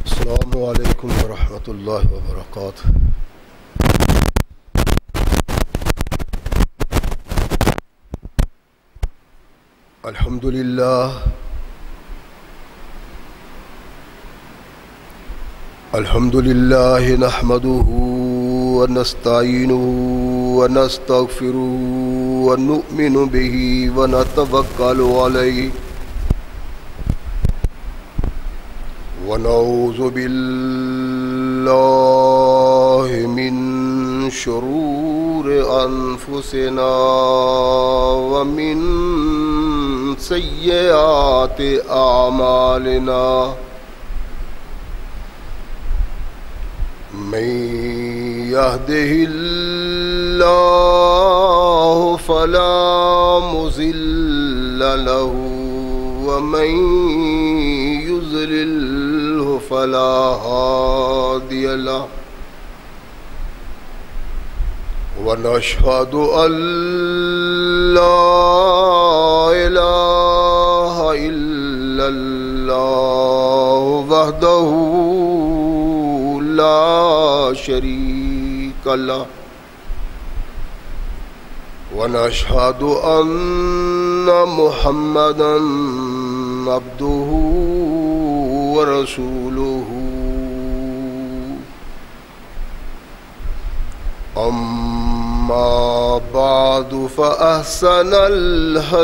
السلام علیکم ورحمۃ اللہ وبرکاتہ۔ الحمد للہ نحمده ونستعینه ونستغفره ونؤمن به ونتوکل علیہ ونعوذ باللہ من شرور انفسنا ومن سیئات اعمالنا من يهده الله فلا مضل له ومن يضلل فلا هادي له ونشهد أن لا إله إلا الله وحده لا شريك له ونشهد أن محمدا عبده ورسوله أما بعد فأحسن الحديث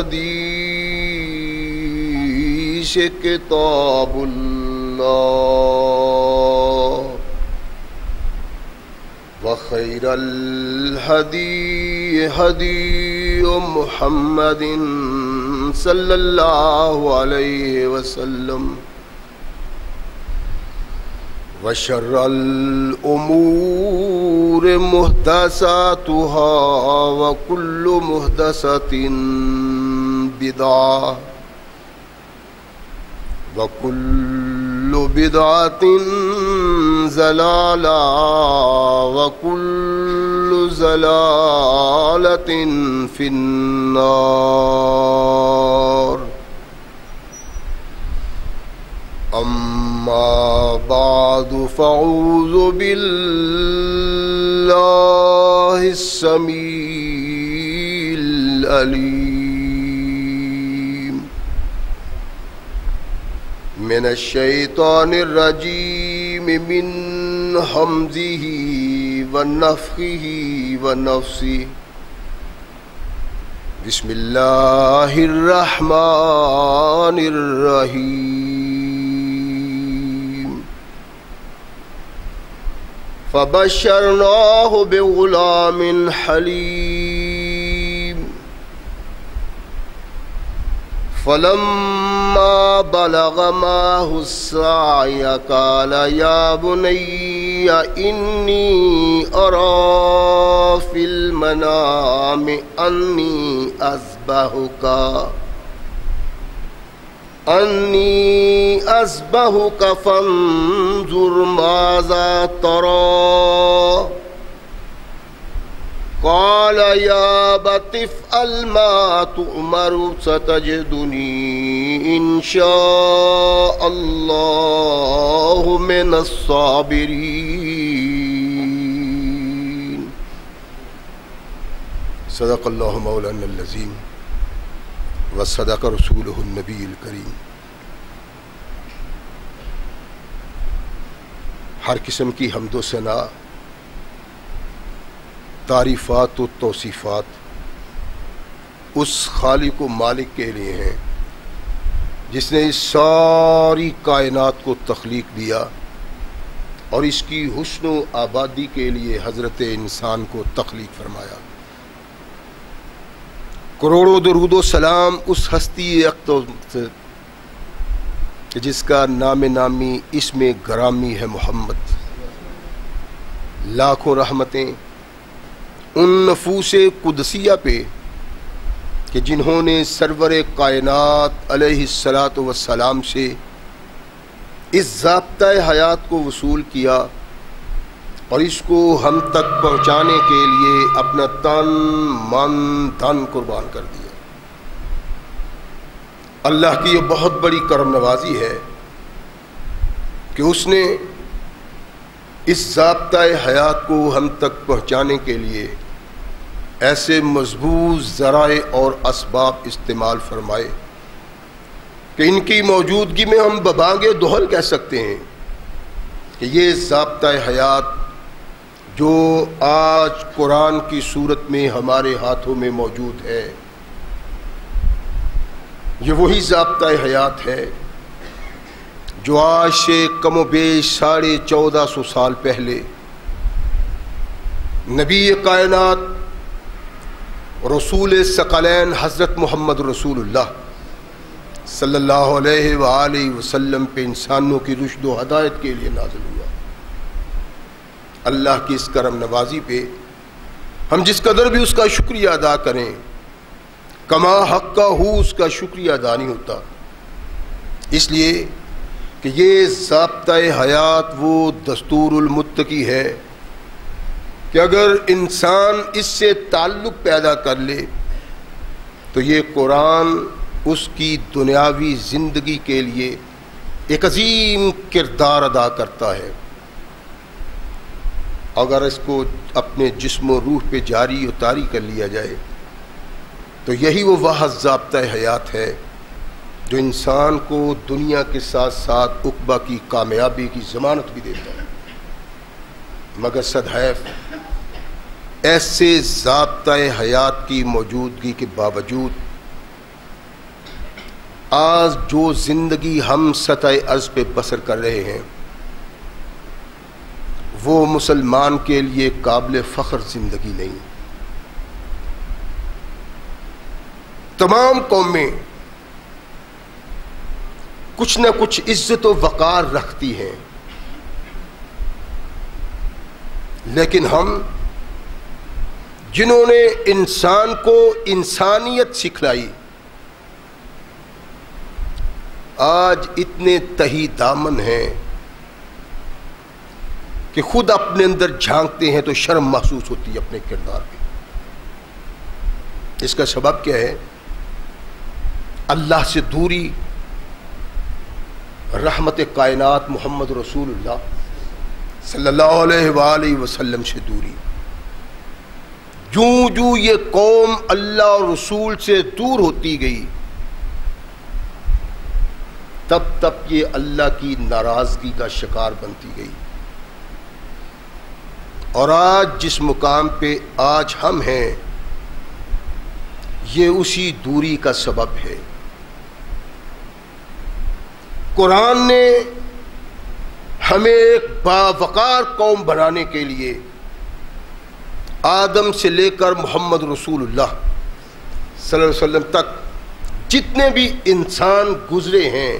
كتاب الله وخير الهدي هدي محمد صلى الله عليه وسلم وشر الأمور محدثاتها وكل محدثة بدعة وكل بدعة ضلالة وكل ضلالة في النار أما بعد فأعوذ بالله السميع العليم من الشيطان الرجيم من همزه ونفخه ونفسه بسم الله الرحمن الرحيم فبشرناه بغلام حليم فلما بلغ معه السعي قال يا بني إني أرى في المنام أني أذبحك فانظر ماذا ترى قال يا أبت افعل ما تؤمر ستجدني إن شاء الله من الصابرين صدق الله مولانا العظيم وصدق رسوله النبي الكريم۔ ہر قسم کی حمد و ثنا، تعریفات و توصیفات اس خالق و مالک کے لیے ہیں جس نے اس ساری کائنات کو تخلیق دیا اور اس کی حسن و آبادی کے لیے حضرت انسان کو تخلیق فرمایا۔ کروڑوں درود و سلام اس ہستی اقدس جس کا نام نامی اسم گرامی ہے محمد، لاکھوں رحمتیں ان نفوس قدسیہ پہ کہ جنہوں نے سرور کائنات علیہ الصلاۃ والسلام سے اس ضابطۂ حیات کو وصول کیا اور اس کو ہم تک پہنچانے کے لیے اپنا تن من دھن قربان کر دیا۔ اللہ کی یہ بہت بڑی کرم نوازی ہے کہ اس نے اس ضابطۂ حیات کو ہم تک پہنچانے کے لیے ایسے مضبوط ذرائع اور اسباب استعمال فرمائے کہ ان کی موجودگی میں ہم ببانگ دہل کہہ سکتے ہیں کہ یہ ضابطۂ حیات جو آج قرآن کی صورت میں ہمارے ہاتھوں میں موجود ہے، یہ وہی ضابطۂ حیات ہے جو آج سے کم و بیش 1450 سال پہلے نبی کائنات رسول ثقلین حضرت محمد رسول اللہ صلی اللہ علیہ وآلہ وسلم پہ انسانوں کی رشد و ہدایت کے لیے نازل ہوا۔ اللہ کی اس کرم نوازی پہ ہم جس قدر بھی اس کا شکریہ ادا کریں، کما حق کا ہو اس کا شکریہ ادا نہیں ہوتا، اس لیے کہ یہ ضابطۂ حیات وہ دستور المتقی ہے کہ اگر انسان اس سے تعلق پیدا کر لے تو یہ قرآن اس کی دنیاوی زندگی کے لیے ایک عظیم کردار ادا کرتا ہے۔ اگر اس کو اپنے جسم و روح پہ جاری و طاری کر لیا جائے تو یہی وہ واحد ضابطۂ حیات ہے جو انسان کو دنیا کے ساتھ ساتھ عقبہ کی کامیابی کی ضمانت بھی دیتا ہے۔ مگر صدحیف ایسے ضابطۂ حیات کی موجودگی کے باوجود آج جو زندگی ہم سطح ارض پہ بسر کر رہے ہیں وہ مسلمان کے لیے قابل فخر زندگی نہیں۔ تمام قومیں کچھ نہ کچھ عزت و وقار رکھتی ہیں، لیکن ہم جنہوں نے انسان کو انسانیت سکھلائی آج اتنے تہی دامن ہیں کہ خود اپنے اندر جھانکتے ہیں تو شرم محسوس ہوتی ہے اپنے کردار پہ۔ اس کا سبب کیا ہے؟ اللہ سے دوری، رحمت کائنات محمد رسول اللہ صلی اللہ علیہ وآلہ وسلم سے دوری۔ جوں جوں یہ قوم اللہ اور رسول سے دور ہوتی گئی تب تب یہ اللہ کی ناراضگی کا شکار بنتی گئی، اور آج جس مقام پہ آج ہم ہیں یہ اسی دوری کا سبب ہے۔ قرآن نے ہمیں ایک باوقار قوم بنانے کے لیے آدم سے لے کر محمد رسول اللہ صلی اللہ علیہ وسلم تک جتنے بھی انسان گزرے ہیں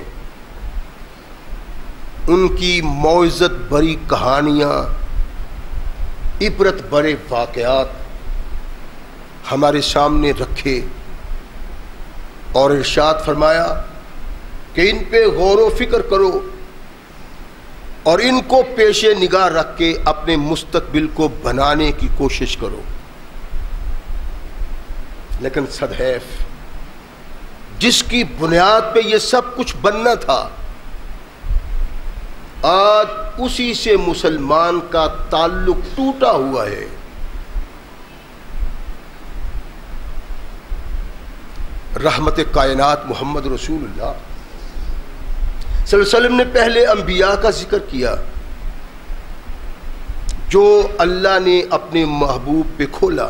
ان کی موعظت بری کہانیاں، عبرت برے واقعات ہمارے سامنے رکھے اور ارشاد فرمایا کہ ان پہ غور و فکر کرو اور ان کو پیش نگاہ رکھ کے اپنے مستقبل کو بنانے کی کوشش کرو۔ لیکن صدحیف جس کی بنیاد پہ یہ سب کچھ بننا تھا آج اسی سے مسلمان کا تعلق ٹوٹا ہوا ہے۔ رحمت کائنات محمد رسول اللہ صلی اللہ علیہ وسلم نے پہلے انبیاء کا ذکر کیا جو اللہ نے اپنے محبوب پہ کھولا،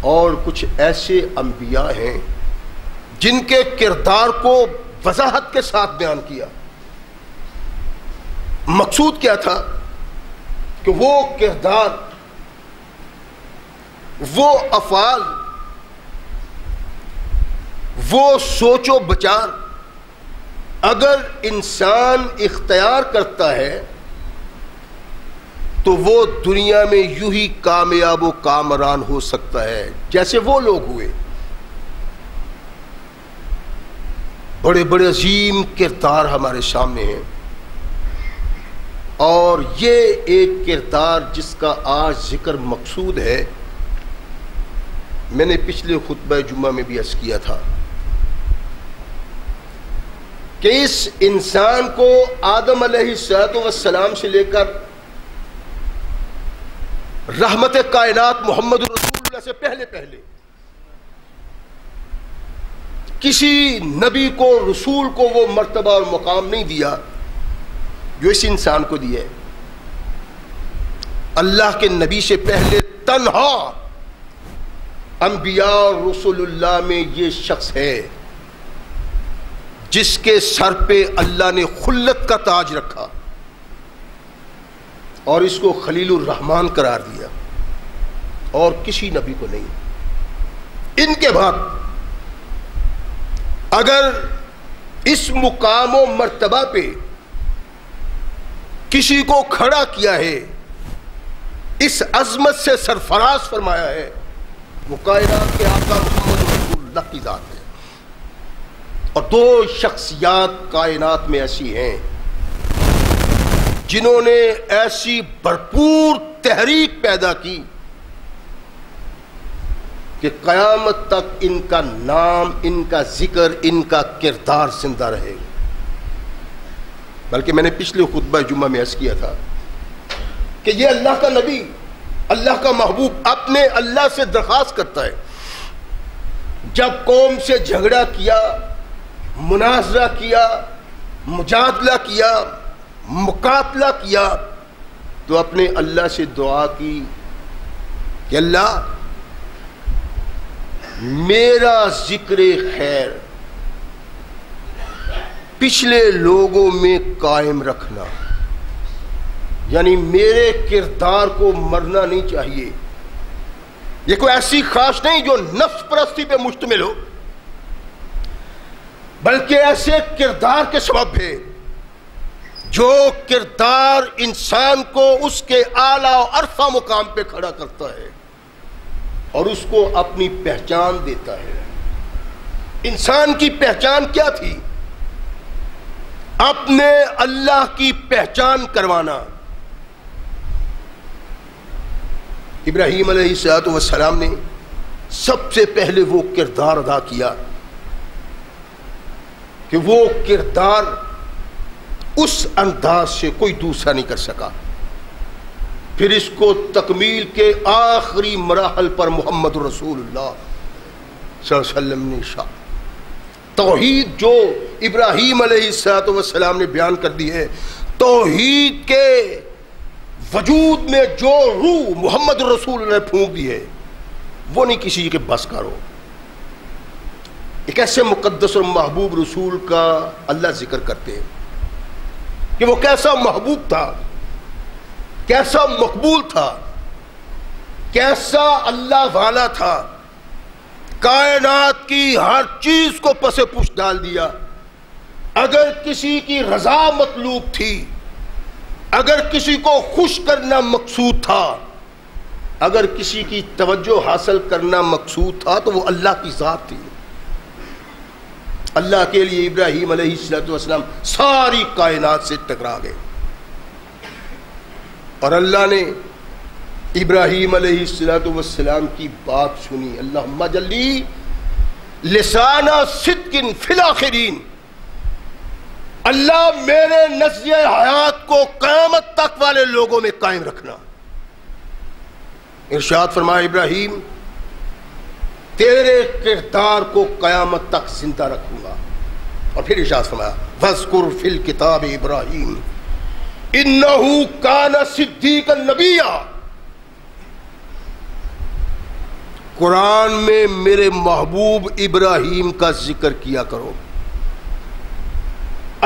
اور کچھ ایسے انبیاء ہیں جن کے کردار کو وضاحت کے ساتھ بیان کیا۔ مقصود کیا تھا کہ وہ کردار، وہ افعال، وہ سوچ و بچار اگر انسان اختیار کرتا ہے تو وہ دنیا میں یوں ہی کامیاب و کامران ہو سکتا ہے جیسے وہ لوگ ہوئے۔ بڑے بڑے عظیم کردار ہمارے سامنے ہیں، اور یہ ایک کردار جس کا آج ذکر مقصود ہے میں نے پچھلے خطبہ جمعہ میں بھی عرض کیا تھا کہ اس انسان کو آدم علیہ السلام سے لے کر رحمت کائنات محمد رسول اللہ سے پہلے کسی نبی کو رسول کو وہ مرتبہ اور مقام نہیں دیا جو اس انسان کو دیا ہے. اللہ کے نبی سے پہلے تنہا انبیاء اور رسول اللہ میں یہ شخص ہے جس کے سر پہ اللہ نے خلت کا تاج رکھا اور اس کو خلیل الرحمن قرار دیا، اور کسی نبی کو نہیں. ان کے بعد اگر اس مقام و مرتبہ پہ کسی کو کھڑا کیا ہے، اس عظمت سے سرفراز فرمایا ہے، وہ کائنات کے آقا محمد رسول اللہ کی ذات ہے. اور دو شخصیات کائنات میں ایسی ہیں جنہوں نے ایسی بھرپور تحریک پیدا کی کہ قیامت تک ان کا نام، ان کا ذکر، ان کا کردار زندہ رہے گا. بلکہ میں نے پچھلے خطبہ جمعہ میں عرض کیا تھا کہ یہ اللہ کا نبی، اللہ کا محبوب اپنے اللہ سے درخواست کرتا ہے. جب قوم سے جھگڑا کیا، مناظرہ کیا، مجادلہ کیا، مقاتلہ کیا، تو اپنے اللہ سے دعا کی کہ اللہ میرا ذکر خیر پچھلے لوگوں میں قائم رکھنا، یعنی میرے کردار کو مرنا نہیں چاہیے. یہ کوئی ایسی خواہش نہیں جو نفس پرستی پہ مشتمل ہو، بلکہ ایسے کردار کے سبب ہے جو کردار انسان کو اس کے اعلیٰ و عرفہ مقام پہ کھڑا کرتا ہے اور اس کو اپنی پہچان دیتا ہے. انسان کی پہچان کیا تھی؟ اپنے اللہ کی پہچان کروانا. ابراہیم علیہ السلام نے سب سے پہلے وہ کردار ادا کیا کہ وہ کردار اس انداز سے کوئی دوسرا نہیں کر سکا. پھر اس کو تکمیل کے آخری مراحل پر محمد رسول اللہ صلی اللہ علیہ وسلم نے شاہ توحید جو ابراہیم علیہ السلام نے بیان کر دی ہے، توحید کے وجود میں جو روح محمد رسول اللہ نے پھونک دی ہے وہ نہیں کسی کے بس کا ہو. ایک ایسے مقدس اور محبوب رسول کا اللہ ذکر کرتے ہیں کہ وہ کیسا محبوب تھا، کیسا مقبول تھا، کیسا اللہ والا تھا. کائنات کی ہر چیز کو پس پش ڈال دیا. اگر کسی کی رضا مطلوب تھی، اگر کسی کو خوش کرنا مقصود تھا، اگر کسی کی توجہ حاصل کرنا مقصود تھا تو وہ اللہ کی ذات تھی. اللہ کے لیے ابراہیم علیہ السلام ساری کائنات سے ٹکرا گئے، اور اللہ نے ابراہیم علیہ السلام کی بات سنی. اللہم جلی لسان صدق فی الاخرین، اللہ میرے نظریہ حیات کو قیامت تک والے لوگوں میں قائم رکھنا. ارشاد فرمایا ابراہیم تیرے کردار کو قیامت تک زندہ رکھوں گا. اور پھر ارشاد فرمایا وَاذْكُرْ فِي الْكِتَابِ إِبْرَاهِيمَ إِنَّهُ كَانَ صِدِّيقًا نَبِيًّا. قرآن میں میرے محبوب ابراہیم کا ذکر کیا کرو.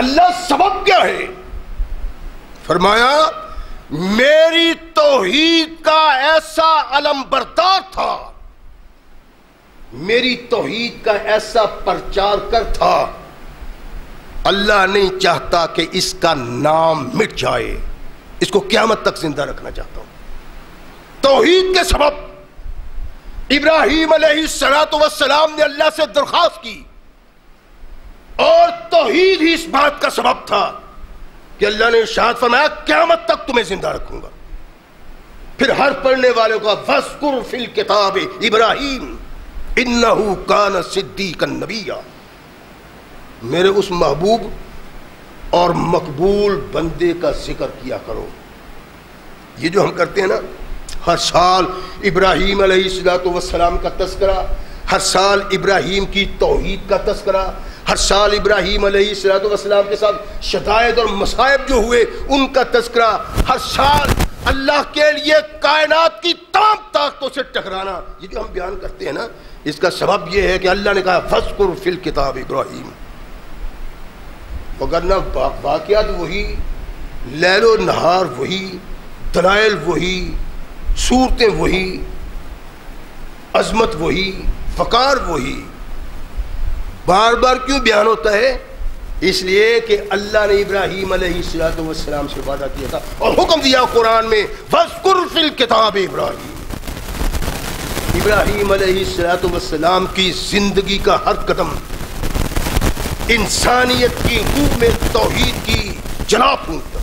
اللہ سبب کیا ہے؟ فرمایا میری توحید کا ایسا علم بردار تھا، میری توحید کا ایسا پرچار کر تھا، اللہ نہیں چاہتا کہ اس کا نام مٹ جائے، اس کو قیامت تک زندہ رکھنا چاہتا ہوں. توحید کے سبب ابراہیم علیہ السلام نے اللہ سے درخواست کی، اور توحید ہی اس بات کا سبب تھا کہ اللہ نے ارشاد فرمایا قیامت تک تمہیں زندہ رکھوں گا. پھر ہر پڑھنے والوں کا وَاذْكُرْ فِي الْكِتَابِ إِبْرَاهِيمَ، انہو کان صدیقا نبیا، میرے اس محبوب اور مقبول بندے کا ذکر کیا کرو۔ یہ جو ہم کرتے ہیں نا، ہر سال ابراہیم علیہ السلام کا تذکرہ، ہر سال ابراہیم کی توحید کا تذکرہ، ہر سال ابراہیم علیہ السلام کے ساتھ شدائد اور مصائب جو ہوئے ان کا تذکرہ، ہر سال اللہ کے لیے کائنات کی تمام طاقتوں سے ٹکرانا، یہ جو ہم بیان کرتے ہیں نا، اس کا سبب یہ ہے کہ اللہ نے کہا فَاذْكُرْ فِي الْكِتَابِ ابراہیم، وگرنہ واقعات وہی، لیل و نہار وہی، دلائل وہی، صورتیں وہی، عظمت وہی، فقار وہی، بار بار کیوں بیان ہوتا ہے؟ اس لیے کہ اللہ نے ابراہیم علیہ السلام سے وعدہ کیا تھا اور حکم دیا قرآن میں وَاذْكُرْ فِي الْكِتَابِ ابراہیم۔ ابراہیم علیہ السلام کی زندگی کا ہر قدم انسانیت کی روح میں توحید کی جلا پھونکتا۔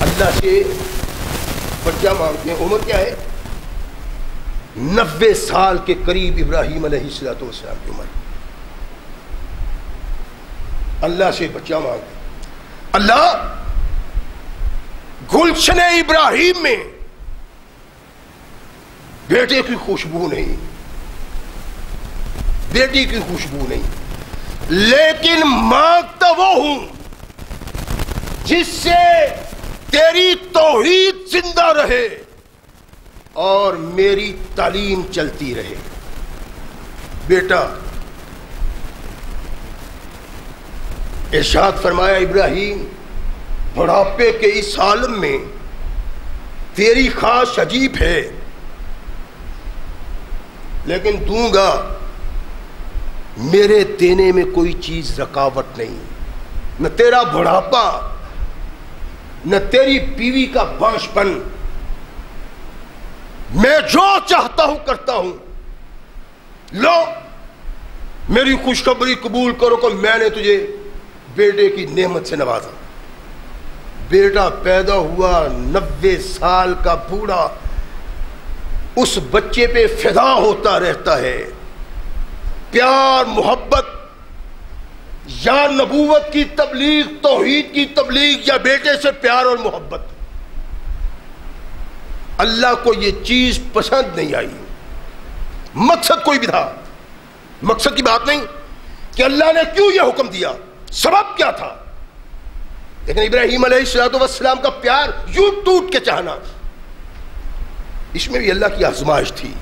اللہ سے بچہ مانگتے ہیں، عمر کیا ہے؟ 90 سال کے قریب ابراہیم علیہ السلام کی عمر۔ اللہ سے بچہ مانگتے ہیں، اللہ گلشن ابراہیم میں بیٹے کی خوشبو نہیں، بیٹی کی خوشبو نہیں، لیکن مانگتا وہ ہوں جس سے تیری توحید زندہ رہے اور میری تعلیم چلتی رہے۔ بیٹا، ارشاد فرمایا ابراہیم بڑھاپے کے اس عالم میں تیری خواہش عجیب ہے، لیکن دوں گا، میرے دینے میں کوئی چیز رکاوٹ نہیں، نہ تیرا بڑھاپا، نہ تیری بیوی کا بانش پن، میں جو چاہتا ہوں کرتا ہوں، لو میری خوشخبری قبول کرو کہ میں نے تجھے بیٹے کی نعمت سے نوازا۔ بیٹا پیدا ہوا، 90 سال کا بوڑھا اس بچے پہ فدا ہوتا رہتا ہے، پیار محبت یا نبوت کی تبلیغ، توحید کی تبلیغ، یا بیٹے سے پیار اور محبت۔ اللہ کو یہ چیز پسند نہیں آئی۔ مقصد کوئی بھی تھا، مقصد کی بات نہیں کہ اللہ نے کیوں یہ حکم دیا، سبب کیا تھا، لیکن ابراہیم علیہ السلام کا پیار یوں ٹوٹ کے چاہنا، اس میں بھی اللہ کی آزمائش تھی۔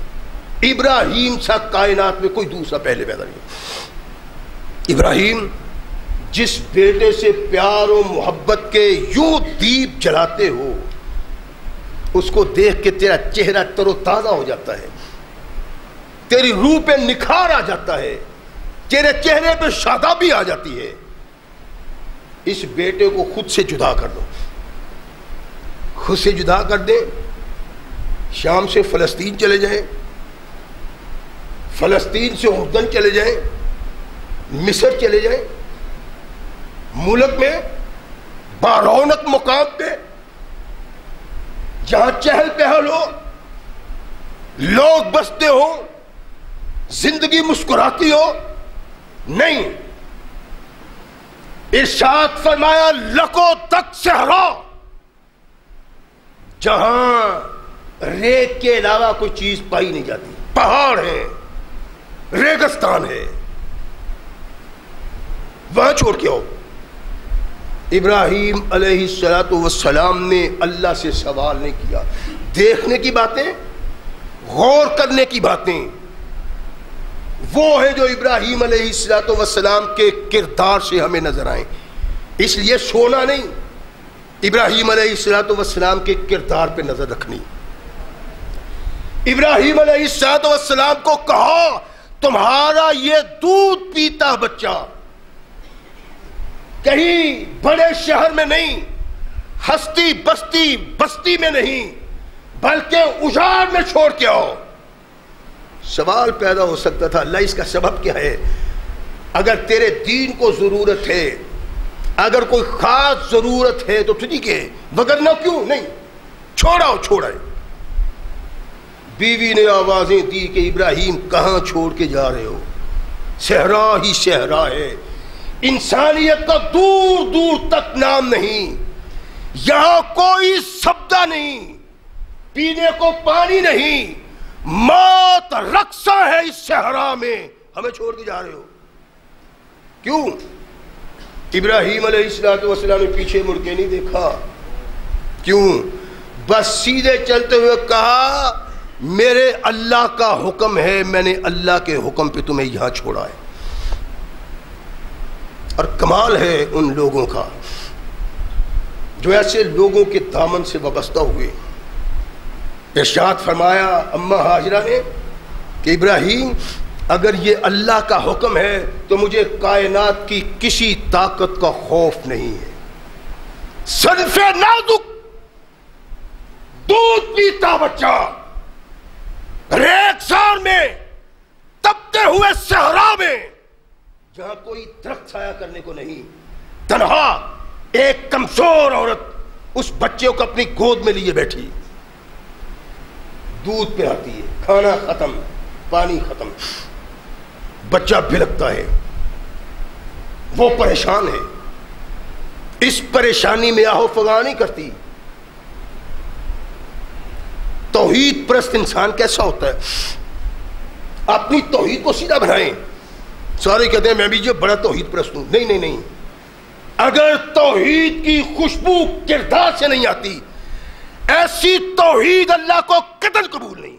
ابراہیم سا کائنات میں کوئی دوسرا پہلے پیدا نہیں۔ ابراہیم جس بیٹے سے پیار و محبت کے یوں دیپ جلاتے ہو، اس کو دیکھ کے تیرا چہرہ تر و تازہ ہو جاتا ہے، تیری روح پہ نکھار آ جاتا ہے، تیرے چہرے پہ شادابی آ جاتی ہے۔ اس بیٹے کو خود سے جدا کر دو، خود سے جدا کر دیں، شام سے فلسطین چلے جائیں، فلسطین سے اردن چلے جائیں، مصر چلے جائیں، ملک میں بارونق مقام پہ جہاں چہل پہل ہو، لوگ بستے ہو، زندگی مسکراتی ہو، نہیں، ارشاد فرمایا لکو تک صحرا، جہاں ریت کے علاوہ کوئی چیز پائی نہیں جاتی، پہاڑ ہے، ریگستان ہے، وہاں چھوڑ کے آؤ۔ ابراہیم علیہ السلام نے اللہ سے سوال نہیں کیا، دیکھنے کی باتیں، غور کرنے کی باتیں وہ ہیں جو ابراہیم علیہ السلام کے کردار سے ہمیں نظر آئیں۔ اس لیے سونا نہیں، ابراہیم علیہ السلام کے کردار پہ نظر رکھنی۔ ابراہیم علیہ السلام کو کہا تمہارا یہ دودھ پیتا بچہ کہیں بڑے شہر میں نہیں، ہستی بستی میں نہیں، بلکہ اجاڑ میں چھوڑ کے آؤ۔ سوال پیدا ہو سکتا تھا اللہ اس کا سبب کیا ہے؟ اگر تیرے دین کو ضرورت ہے، اگر کوئی خاص ضرورت ہے تو ٹھیک ہے، وگرنہ کیوں نہیں، چھوڑاؤ چھوڑائے. بیوی نے آوازیں دی کہ ابراہیم کہاں چھوڑ کے جا رہے ہو؟ صحرا ہی صحرا ہے، انسانیت کا دور دور تک نام نہیں، یہاں کوئی سبزہ نہیں، پینے کو پانی نہیں، موت رقصہ ہے اس صحرا میں، ہمیں چھوڑ کے جا رہے ہو کیوں؟ ابراہیم علیہ السلام نے پیچھے مڑ کے نہیں دیکھا. کیوں؟ بس سیدھے چلتے ہوئے کہا میرے اللہ کا حکم ہے، میں نے اللہ کے حکم پہ تمہیں یہاں چھوڑا ہے. اور کمال ہے ان لوگوں کا جو ایسے لوگوں کے دامن سے وابستہ ہوئے. ارشاد فرمایا اماں ہاجرہ نے کہ ابراہیم اگر یہ اللہ کا حکم ہے تو مجھے کائنات کی کسی طاقت کا خوف نہیں ہے. صنف نازک دودھ پیتا بچہ ریگزار میں تپتے ہوئے صحرا میں جہاں کوئی درخت چھایا کرنے کو نہیں، تنہا ایک کمزور عورت اس بچے کو اپنی گود میں لیے بیٹھی، دودھ پلاتی ہے، کھانا ختم، پانی ختم، بچہ بھلکتا ہے، وہ پریشان ہے. اس پریشانی میں آہو فغاں نہیں کرتی. توحید پرست انسان کیسا ہوتا ہے؟ اپنی توحید کو سیدھا بنائیں. سارے کہتے ہیں میں بھی جو بڑا توحید پرست ہوں. نہیں نہیں نہیں، اگر توحید کی خوشبو کردار سے نہیں آتی، ایسی توحید اللہ کو قطعاً قبول نہیں.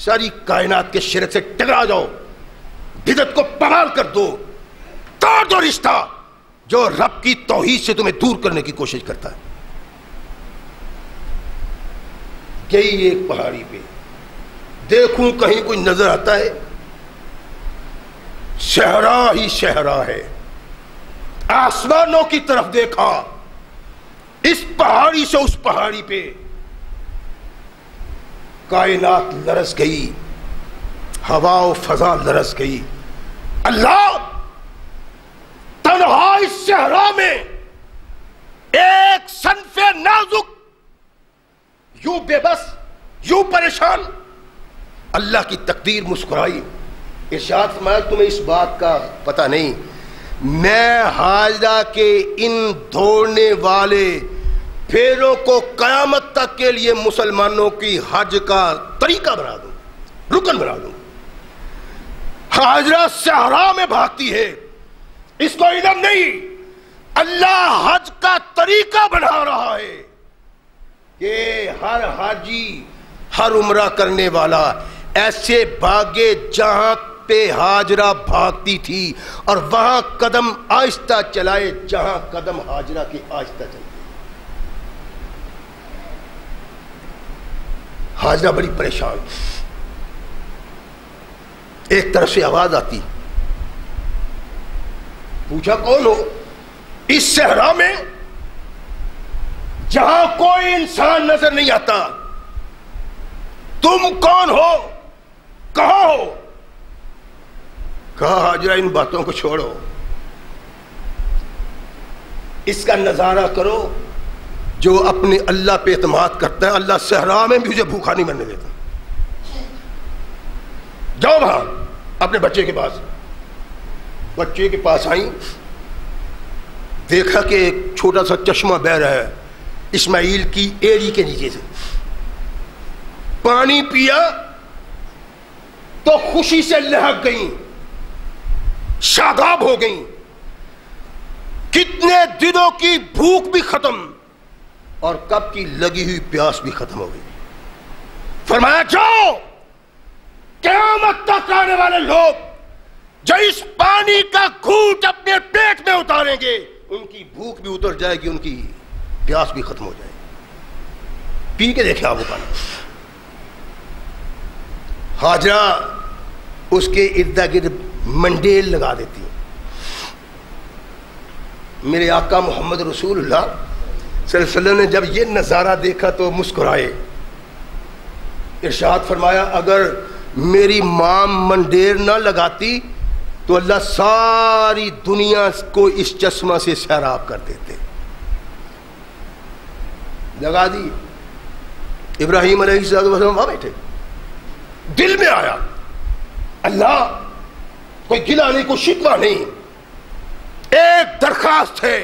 ساری کائنات کے شرک سے ٹکرا جاؤ، بدعت کو پمال کر دو، توڑ دو رشتہ جو رب کی توحید سے تمہیں دور کرنے کی کوشش کرتا ہے. گئی ایک پہاڑی پہ، دیکھوں کہیں کوئی نظر آتا ہے، صحرا ہی صحرا ہے. آسمانوں کی طرف دیکھا، اس پہاڑی سے اس پہاڑی پہ کائنات لرز گئی، ہوا و فضا لرز گئی. اللہ تنہا اس صحرا میں ایک صنف نازک، یوں بے بس، یوں پریشان. اللہ کی تقدیر مسکرائی. ارشاد فرمایا تمہیں اس بات کا پتہ نہیں، میں حاجرہ کے ان دوڑنے والے پھیروں کو قیامت تک کے لیے مسلمانوں کی حج کا طریقہ بنا دوں، رکن بنا دوں. حاجرہ صحرا میں بھاگتی ہے، اس کو علم نہیں، اللہ حج کا طریقہ بنا رہا ہے کہ ہر حاجی، ہر عمرہ کرنے والا ایسے بھاگے جہاں پہ حاجرہ بھاگتی تھی، اور وہاں قدم آہستہ چلائے جہاں قدم حاجرہ کی آہستہ چلتے. حاجرہ بڑی پریشان، ایک طرف سے آواز آتی. پوچھا کون ہو؟ اس صحرا میں جہاں کوئی انسان نظر نہیں آتا، تم کون ہو؟ کہاں ہو؟ کہا حاجرہ ان باتوں کو چھوڑو، اس کا نظارہ کرو. جو اپنے اللہ پہ اعتماد کرتا ہے اللہ صحرا میں بھی مجھے بھوکا نہیں مرنے دیتا. جاؤ وہاں اپنے بچے کے پاس. بچے کے پاس آئیں، دیکھا کہ ایک چھوٹا سا چشمہ بہہ رہا ہے اسماعیل کی ایڑی کے نیچے سے. پانی پیا تو خوشی سے لہک گئیں، شاداب ہو گئیں. کتنے دنوں کی بھوک بھی ختم اور کب کی لگی ہوئی پیاس بھی ختم ہو گئی. فرمایا جاؤ، قیامت تک آنے والے لوگ جو اس پانی کا گھونٹ اپنے پیٹ میں اتاریں گے ان کی بھوک بھی اتر جائے گی، ان کی پیاس بھی ختم ہو جائے گی. پی کے دیکھیں آپ وہ پانی. حاجرہ اس کے ارد گرد منڈیل لگا دیتی. میرے آقا محمد رسول اللہ صلی اللہ علیہ وسلم نے جب یہ نظارہ دیکھا تو مسکرائے. ارشاد فرمایا اگر میری ماں منڈیر نہ لگاتی تو اللہ ساری دنیا کو اس چشمہ سے سیراب کر دیتے. لگا دی. ابراہیم علیہ السلام وہاں بیٹھے، دل میں آیا اللہ کوئی گلہ نہیں، کوئی شکوہ نہیں، ایک درخواست ہے۔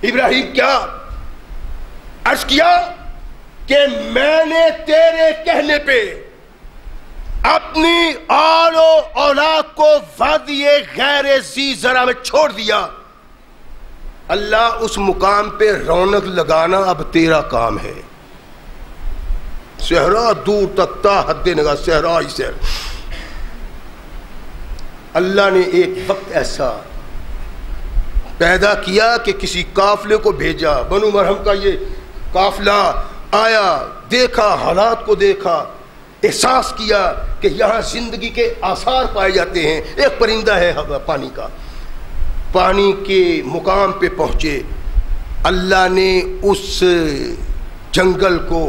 ابراہیم کیا عرض کیا کہ میں نے تیرے کہنے پہ اپنی آل و اولاد کو وادی غیر ذی زرع میں چھوڑ دیا، اللہ اس مقام پہ رونق لگانا اب تیرا کام ہے۔ صحرا دور تک تا حد نگاہ صحرا ہی صحرا۔ اللہ نے ایک وقت ایسا پیدا کیا کہ کسی قافلے کو بھیجا، بنو مرہم کا یہ قافلہ آیا، دیکھا، حالات کو دیکھا، احساس کیا کہ یہاں زندگی کے آثار پائے جاتے ہیں۔ ایک پرندہ ہے پانی کا، پانی کے مقام پہ پہنچے، اللہ نے اس جنگل کو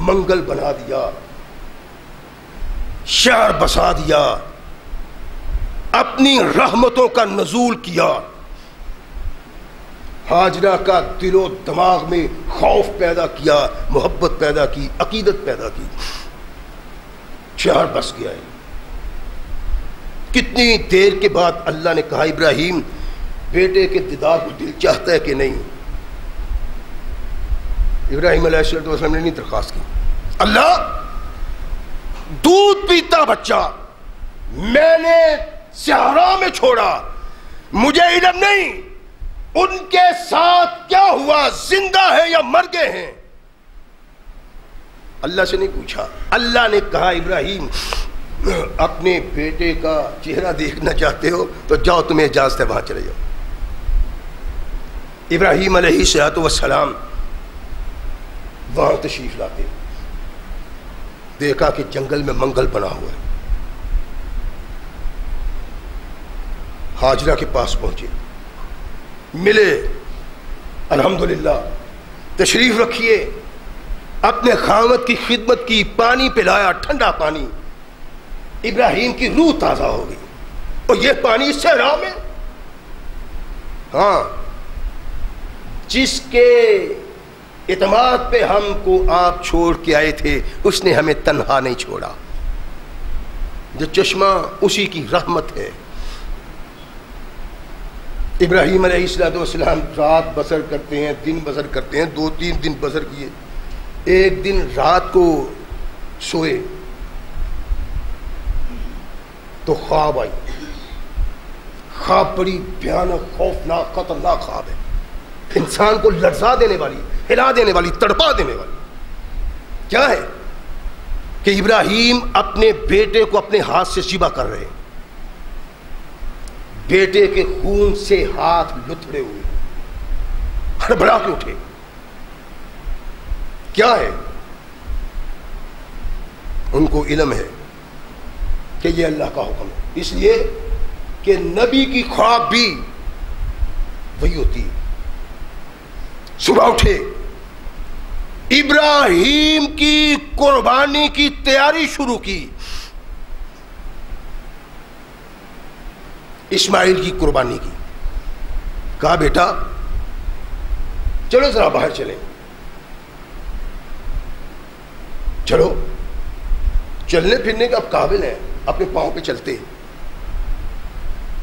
منگل بنا دیا، شہر بسا دیا، اپنی رحمتوں کا نزول کیا۔ ہاجرہ کا دل و دماغ میں خوف پیدا کیا، محبت پیدا کی، عقیدت پیدا کی، شہر بس گیا ہے۔ کتنی دیر کے بعد اللہ نے کہا ابراہیم بیٹے کے دیدار کو دل چاہتا ہے کہ نہیں؟ ابراہیم علیہ السلام نے نہیں درخواست کی، اللہ دودھ پیتا بچہ میں نے صحرا میں چھوڑا، مجھے علم نہیں ان کے ساتھ کیا ہوا، زندہ ہے یا مر گئے ہیں۔ اللہ سے نہیں پوچھا، اللہ نے کہا ابراہیم اپنے بیٹے کا چہرہ دیکھنا چاہتے ہو تو جاؤ، تمہیں اجازت ہے، وہاں چلے جاؤ۔ ابراہیم علیہ السلام وہاں تشریف لاتے، دیکھا کہ جنگل میں منگل بنا ہوا ہے، ہاجرہ کے پاس پہنچے، ملے، الحمدللہ تشریف رکھیے، اپنے خاوند کی خدمت کی، پانی پلایا، ٹھنڈا پانی، ابراہیم کی روح تازہ ہو گئی۔ اور یہ پانی اس صحرا میں، ہاں جس کے اعتماد پہ ہم کو آپ چھوڑ کے آئے تھے اس نے ہمیں تنہا نہیں چھوڑا، جو چشمہ اسی کی رحمت ہے۔ ابراہیم علیہ السلام رات بسر کرتے ہیں، دن بسر کرتے ہیں، 2-3 دن بسر کیے۔ ایک دن رات کو سوئے تو خواب آئی، خواب بڑی بھیانک، خوفناک، خطرناک خواب ہے، انسان کو لرزا دینے والی، ہلا دینے والی، تڑپا دینے والی۔ کیا ہے کہ ابراہیم اپنے بیٹے کو اپنے ہاتھ سے ذبح کر رہے ہیں، بیٹے کے خون سے ہاتھ لتھڑے ہوئے، ہڑبڑا کے اٹھے۔ کیا ہے؟ ان کو علم ہے کہ یہ اللہ کا حکم ہے، اس لیے کہ نبی کی خواب بھی وہی ہوتی ہے۔ صبح اٹھے، ابراہیم کی قربانی کی تیاری شروع کی، اسماعیل کی قربانی کی۔ کہا بیٹا چلو ذرا باہر چلیں، چلو، چلنے پھرنے کے اب قابل ہیں، اپنے پاؤں پہ چلتے۔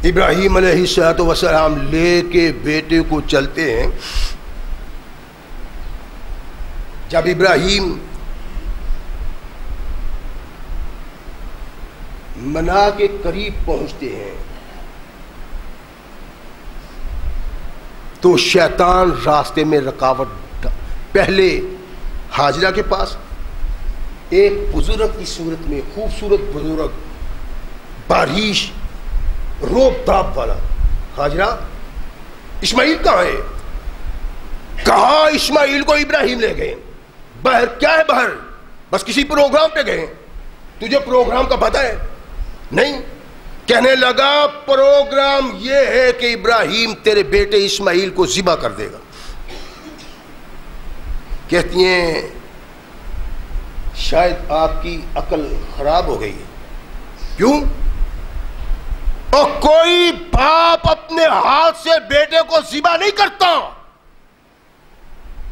ابراہیم علیہ السلام لے کے بیٹے کو چلتے ہیں۔ جب ابراہیم منا کے قریب پہنچتے ہیں تو شیطان راستے میں رکاوٹ۔ پہلے ہاجرہ کے پاس ایک بزرگ کی صورت میں، خوبصورت بزرگ، باریش، روب داب والا، ہاجرہ اسماعیل کہاں ہے؟ کہاں اسماعیل کو ابراہیم لے گئے؟ باہر کیا ہے؟ باہر بس کسی پروگرام پہ گئے، تجھے پروگرام کا پتہ ہے؟ نہیں۔ کہنے لگا پروگرام یہ ہے کہ ابراہیم تیرے بیٹے اسماعیل کو ذبح کر دے گا۔ کہتی ہیں شاید آپ کی عقل خراب ہو گئی ہے۔ کیوں؟ اور کوئی باپ اپنے ہاتھ سے بیٹے کو ذبح نہیں کرتا۔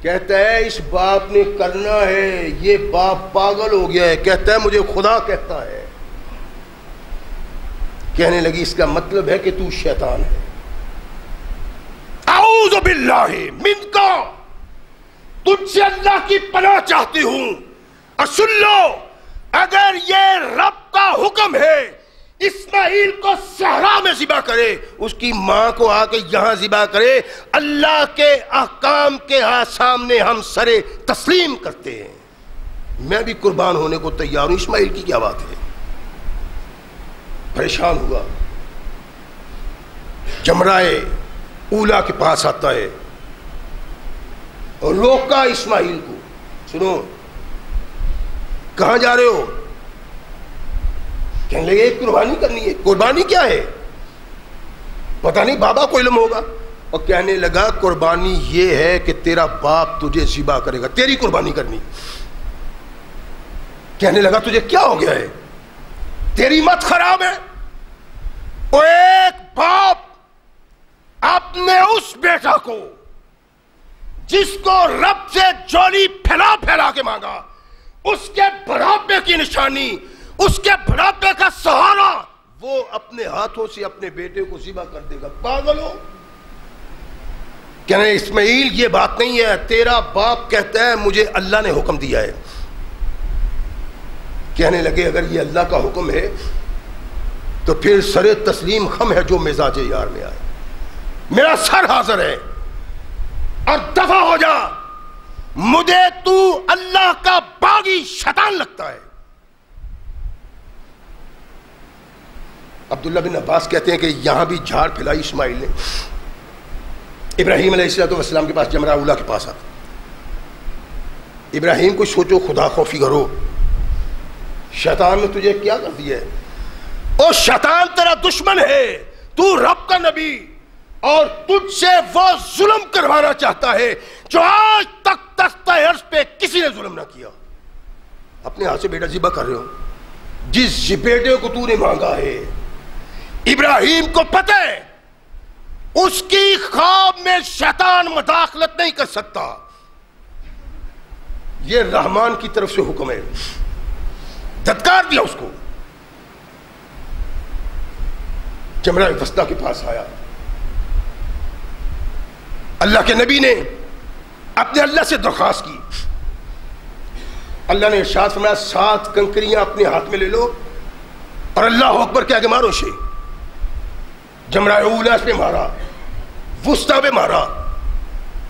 کہتا ہے اس باپ نے کرنا ہے، یہ باپ پاگل ہو گیا ہے، کہتا ہے مجھے خدا کہتا ہے۔ کہنے لگی اس کا مطلب ہے کہ تو شیطان ہے۔ اعوذ باللہ منک، تجھ سے اللہ کی پناہ چاہتی ہوں۔ اور سن لو، اگر یہ رب کا حکم ہے اسماعیل کو صحرا میں ذبح کرے، اس کی ماں کو آ کے یہاں ذبح کرے، اللہ کے احکام کے سامنے ہم سرے تسلیم کرتے ہیں، میں بھی قربان ہونے کو تیار ہوں۔ اسماعیل کی کیا بات ہے؟ پریشان ہوا، جمرائے اولا کے پاس آتا ہے اور روکا اسماعیل کو، سنو کہاں جا رہے ہو؟ کہنے لگے قربانی کرنی ہے۔ قربانی کیا ہے؟ پتہ نہیں، بابا کو علم ہوگا۔ اور کہنے لگا قربانی یہ ہے کہ تیرا باپ تجھے ذبح کرے گا، تیری قربانی کرنی۔ کہنے لگا تجھے کیا ہو گیا ہے؟ تیری مت خراب ہے؟ وہ ایک باپ اپنے اس بیٹا کو جس کو رب سے جولی پھیلا پھیلا کے مانگا، اس کے بڑھاپے کی نشانی، اس کے بڑھاپے کا سہارا، وہ اپنے ہاتھوں سے اپنے بیٹے کو ذبح کر دے گا؟ پاگل ہو؟ کہنے اسماعیل یہ بات نہیں ہے، تیرا باپ کہتا ہے مجھے اللہ نے حکم دیا ہے۔ کہنے لگے اگر یہ اللہ کا حکم ہے تو پھر سر تسلیم خم ہے جو مزاج یار میں آئے، میرا سر حاضر ہے اور دفع ہو جا، مجھے تو اللہ کا باغی شیطان لگتا ہے۔ عبداللہ بن عباس کہتے ہیں کہ یہاں بھی جھاڑ پھیلائی اسماعیل نے۔ ابراہیم علیہ السلام کے پاس جمرہ اولا کے پاس آتا، ابراہیم کو سوچو خدا خوفی کرو، شیطان نے تجھے کیا کر دیا ہے؟ او شیطان تیرا دشمن ہے، تو رب کا نبی، اور تجھ سے وہ ظلم کروانا چاہتا ہے جو آج تک تختہ عرش پہ کسی نے ظلم نہ کیا۔ اپنے ہاتھ سے بیٹا ذبح کر رہے ہو، جس بیٹے کو تو نے مانگا ہے۔ ابراہیم کو پتہ ہے اس کی خواب میں شیطان مداخلت نہیں کر سکتا، یہ رحمان کی طرف سے حکم ہے، دھتکار دیا اس کو۔ جمرہ وسطیٰ کے پاس آیا، اللہ کے نبی نے اپنے اللہ سے درخواست کی، اللہ نے ارشاد فرمایا 7 کنکریاں اپنے ہاتھ میں لے لو اور اللہ اکبر کہہ کے مارو اسے۔ جمرہ اولا پہ مارا، وسطیٰ پہ مارا،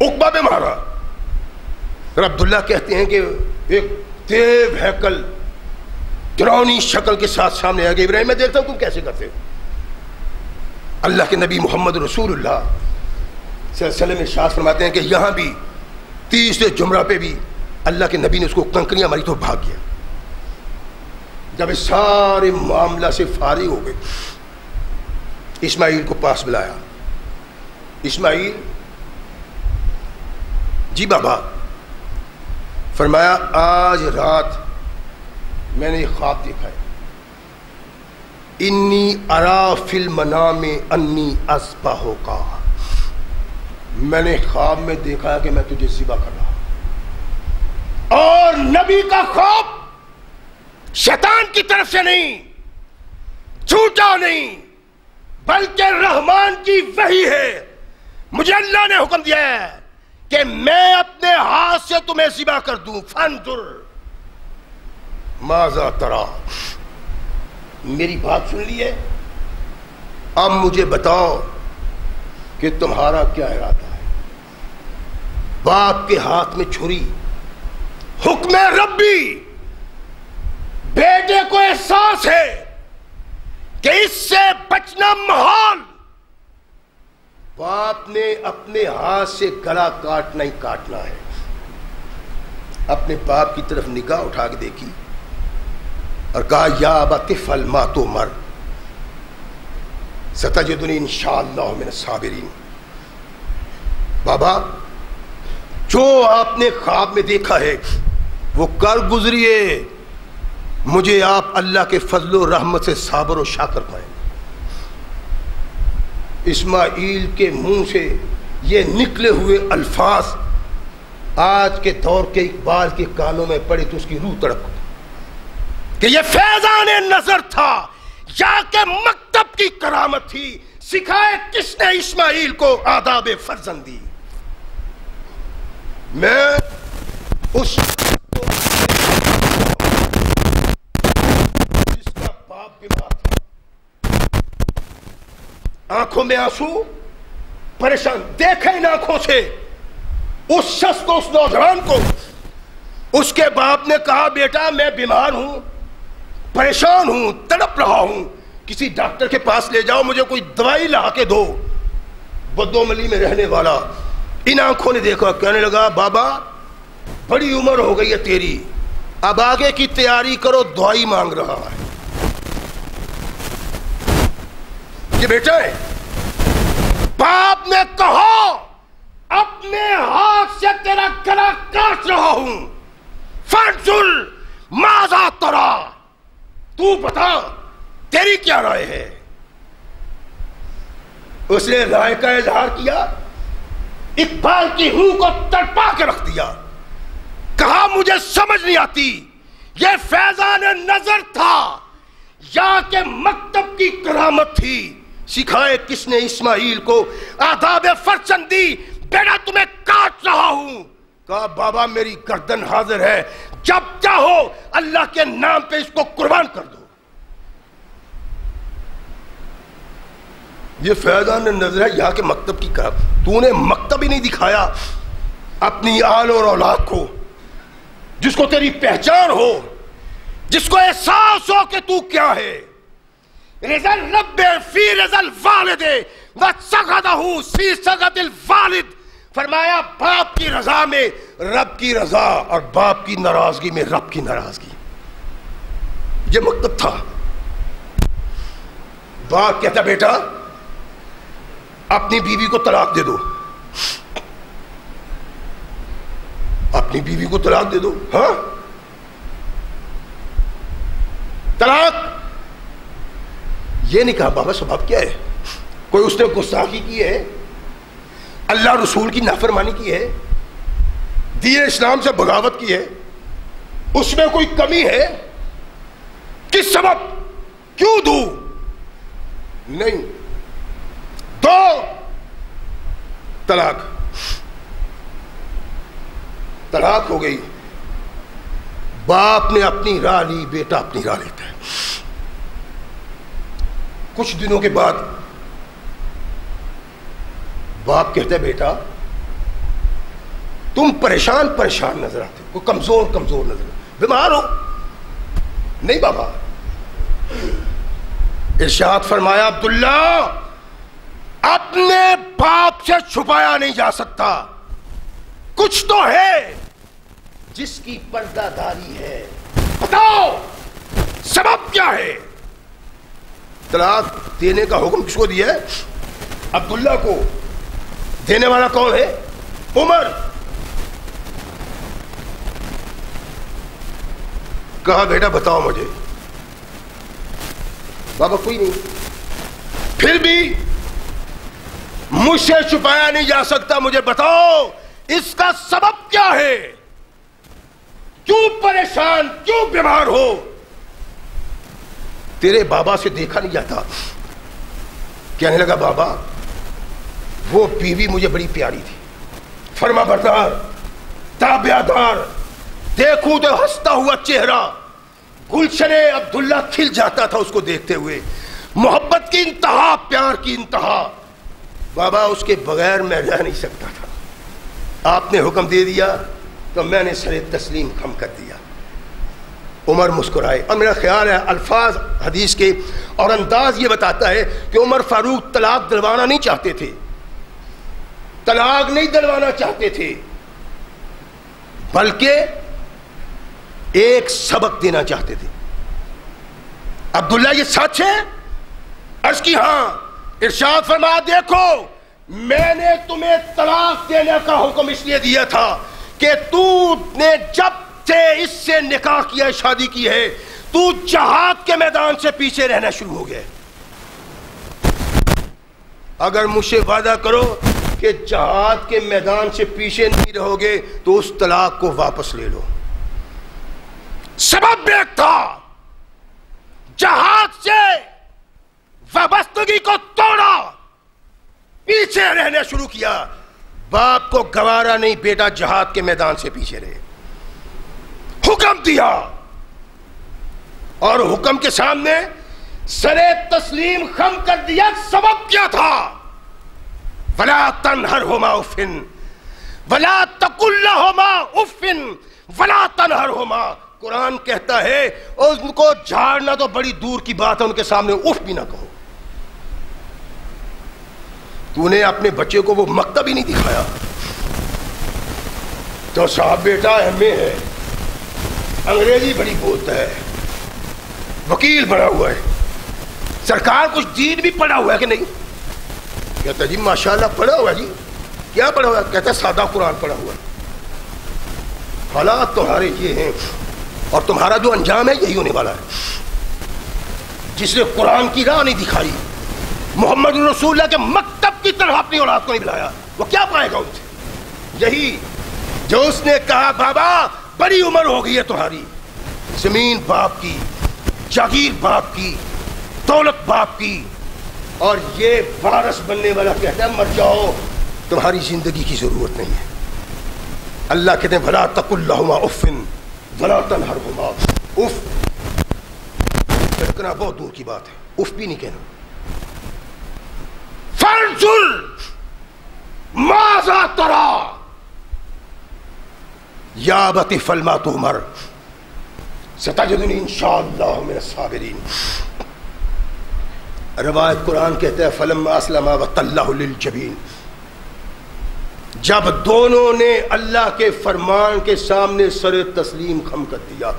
عقبہ پہ مارا۔ اور عبداللہ کہتے ہیں کہ ایک دیو ہیکل ڈراؤنی شکل کے ساتھ سامنے آ گیا، ابراہیم میں دیکھتا ہوں تم کیسے کرتے ہو۔ اللہ کے نبی محمد رسول اللہ صلی اللہ علیہ وسلم ارشاد فرماتے ہیں کہ یہاں بھی 30 جمرہ پہ بھی اللہ کے نبی نے اس کو کنکریاں ماری تو بھاگ گیا۔ جب اس سارے معاملہ سے فارغ ہو گئے، اسماعیل کو پاس بلایا، اسماعیل جی بابا، فرمایا آج رات میں نے ایک خواب دیکھا ہے، انی ارا فی المنام انی اذبحک، میں نے خواب میں دیکھا کہ میں تجھے ذبح کر رہا ہوں۔ اور نبی کا خواب شیطان کی طرف سے نہیں، جھوٹا نہیں، بلکہ رحمان کی وحی ہے۔ مجھے اللہ نے حکم دیا ہے کہ میں اپنے ہاتھ سے تمہیں ذبح کر دوں، فانظر ماذا ترا، میری بات سن لی ہے، اب مجھے بتاؤ کہ تمہارا کیا ارادہ ہے۔ باپ کے ہاتھ میں چھری، حکم ربی، بیٹے کو احساس ہے کہ اس سے بچنا محال، باپ نے اپنے ہاتھ سے گلا کاٹنا ہی کاٹنا ہے۔ اپنے باپ کی طرف نگاہ اٹھا کے دیکھی اور کہا یا ابت افعل ما تؤمر ستجدنی انشاءاللہ من الصابرین۔ بابا جو آپ نے خواب میں دیکھا ہے وہ کر گزریے، مجھے آپ اللہ کے فضل و رحمت سے صابر و شاکر پائیں۔ اسماعیل کے منہ سے یہ نکلے ہوئے الفاظ آج کے دور کے اقبال کے کانوں میں پڑے تو اس کی روح تڑپ کہ یہ فیضان نظر تھا یا کہ مکتب کی کرامت تھی، سکھائے کس نے اسماعیل کو آداب فرزندی۔ میں اس جس کا باپ بیمار تھا، آنکھوں میں آنسو، پریشان، دیکھے ان آنکھوں سے اس شخص کو، اس نوجوان کو۔ اس کے باپ نے کہا بیٹا میں بیمار ہوں، پریشان ہوں، تڑپ رہا ہوں، کسی ڈاکٹر کے پاس لے جاؤ، مجھے کوئی دوائی لا کے دو۔ بدوملی میں رہنے والا ان آنکھوں نے دیکھا، کہنے لگا بابا بڑی عمر ہو گئی ہے تیری، اب آگے کی تیاری کرو، دعائی مانگ رہا ہے۔ یہ بیٹا ہے، باپ نے کہا اپنے ہاتھ سے تیرا گلا کاٹ رہا ہوں، فانزل ماذا ترا، تو بتا تیری کیا رائے ہے۔ اس نے رائے کا اظہار کیا، اقبال کی روح کو تڑپا کے رکھ دیا، کہا مجھے سمجھ نہیں آتی یہ فیضان نظر تھا یا کہ مکتب کی کرامت تھی، سکھائے کس نے اسماعیل کو آداب فرزندی، بیٹا تمہیں کاٹ رہا ہوں۔ کہا بابا میری گردن حاضر ہے، جب چاہو اللہ کے نام پہ اس کو قربان کر دو۔ یہ فیضان نظر ہے یہاں کے مکتب کی کام، تو نے مکتب ہی نہیں دکھایا اپنی آل اور اولاد کو، جس کو تیری پہچان ہو، جس کو احساس ہو کہ تو کیا ہے۔ رضا الرب فی رضا الوالد وسخطہ فی سخط الوالد، فرمایا باپ کی رضا میں رب کی رضا اور باپ کی ناراضگی میں رب کی ناراضگی۔ یہ مکتب تھا۔ باپ کہتا بیٹا اپنی بیوی کو طلاق دے دو، اپنی بیوی کو طلاق دے دو۔ ہاں طلاق، یہ نہیں کہا بابا سبب کیا ہے، کوئی اس نے گستاخی کی ہے، اللہ رسول کی نافرمانی کی ہے، دین اسلام سے بغاوت کی ہے، اس میں کوئی کمی ہے، کس سبب، کیوں دوں؟ نہیں، دو طلاق، طلاق ہو گئی۔ باپ نے اپنی راہ لی، بیٹا اپنی راہ لیتا ہے۔ کچھ دنوں کے بعد باپ کہتا ہے بیٹا تم پریشان پریشان نظر آتے ہو، کوئی کمزور کمزور نظر آتے، بیمار ہو؟ نہیں بابا۔ ارشاد فرمایا عبداللہ اپنے باپ سے چھپایا نہیں جا سکتا، کچھ تو ہے جس کی پردہ داری ہے، بتاؤ سبب کیا ہے؟ طلاق دینے کا حکم کس کو دیا ہے؟ عبداللہ کو۔ دینے والا کون ہے؟ عمر۔ کہا بیٹا بتاؤ مجھے۔ بابا کوئی نہیں، پھر بھی مجھ سے چھپایا نہیں جا سکتا، مجھے بتاؤ اس کا سبب کیا ہے، کیوں پریشان، کیوں بیمار ہو؟ تیرے بابا سے دیکھا نہیں جاتا۔ کہنے لگا بابا وہ بیوی مجھے بڑی پیاری تھی، فرما بردار، تابع دار، دیکھوں تو ہنستا ہوا چہرہ، گلشن عبداللہ کھل جاتا تھا اس کو دیکھتے ہوئے، محبت کی انتہا، پیار کی انتہا۔ بابا اس کے بغیر میں رہ نہیں سکتا تھا، آپ نے حکم دے دیا تو میں نے سر تسلیم خم کر دیا۔ عمر مسکرائے، اور میرا خیال ہے الفاظ حدیث کے اور انداز یہ بتاتا ہے کہ عمر فاروق طلاق دلوانا نہیں چاہتے تھے، طلاق نہیں دلوانا چاہتے تھے، بلکہ ایک سبق دینا چاہتے تھے۔ عبداللہ یہ سچ ہے؟ عرض کی ہاں۔ ارشاد فرمایا دیکھو میں نے تمہیں طلاق دینے کا حکم اس لیے دیا تھا کہ تو نے جب سے اس سے نکاح کیا، شادی کی ہے، تو جہاد کے میدان سے پیچھے رہنا شروع ہو گیا۔ اگر مجھ سے وعدہ کرو کہ جہاد کے میدان سے پیچھے نہیں رہو گے تو اس طلاق کو واپس لے لو. سبب ایک تھا، جہاد سے وابستگی کو توڑا، پیچھے رہنا شروع کیا. باپ کو گوارا نہیں بیٹا جہاد کے میدان سے پیچھے رہے. حکم دیا اور حکم کے سامنے سر تسلیم خم کر دیا. سبب کیا تھا؟ وَلَا تَنْهَرْهُمَا أُفٍّ وَلَا تَقُلْ لَهُمَا أُفٍّ وَلَا تَنْهَرْهُمَا. قرآن کہتا ہے ان کو جھاڑنا تو بڑی دور کی بات ہے، ان کے سامنے اف بھی نہ کہو. تو نے اپنے بچے کو وہ مکتب ہی نہیں دکھایا تو صاحب بیٹا ایم اے ہے، انگریزی بڑی بولتا ہے، وکیل بنا ہوا ہے، سرکار کچھ دین بھی پڑھا ہوا ہے کہ نہیں؟ کہتا جی ماشاءاللہ پڑھا ہوا ہے. جی کیا پڑھا ہوا ہے؟ کہتا سادہ قرآن پڑھا ہوا ہے. حالات تمہارے یہ ہیں اور تمہارا جو انجام ہے یہی ہونے والا ہے. جس نے قرآن کی راہ نہیں دکھائی، محمد رسول اللہ کے مکتب کی طرح اپنی اولاد کو نہیں بلایا، وہ کیا پائے گا ان سے؟ یہی جو اس نے کہا بابا بڑی عمر ہو گئی ہے تمہاری، زمین باپ کی، جاگیر باپ کی، دولت باپ کی، اور یہ وارث بننے والا کہتا ہے مر جاؤ، تمہاری زندگی کی ضرورت نہیں ہے. اللہ کہتے ہیں بھلا تقل لہما اف ولا تنہرہما. اف پھٹکنا بہت دور کی بات ہے، اف بھی نہیں کہنا. فانظر ماذا ترى یا ابت افعل ما تؤمر ستجدنی انشاءاللہ من الصابرین. روایت قرآن کہتا ہے فلما اسلما وتلہ للجبین. جب دونوں نے اللہ کے فرمان کے سامنے سر تسلیم خم کر دیا،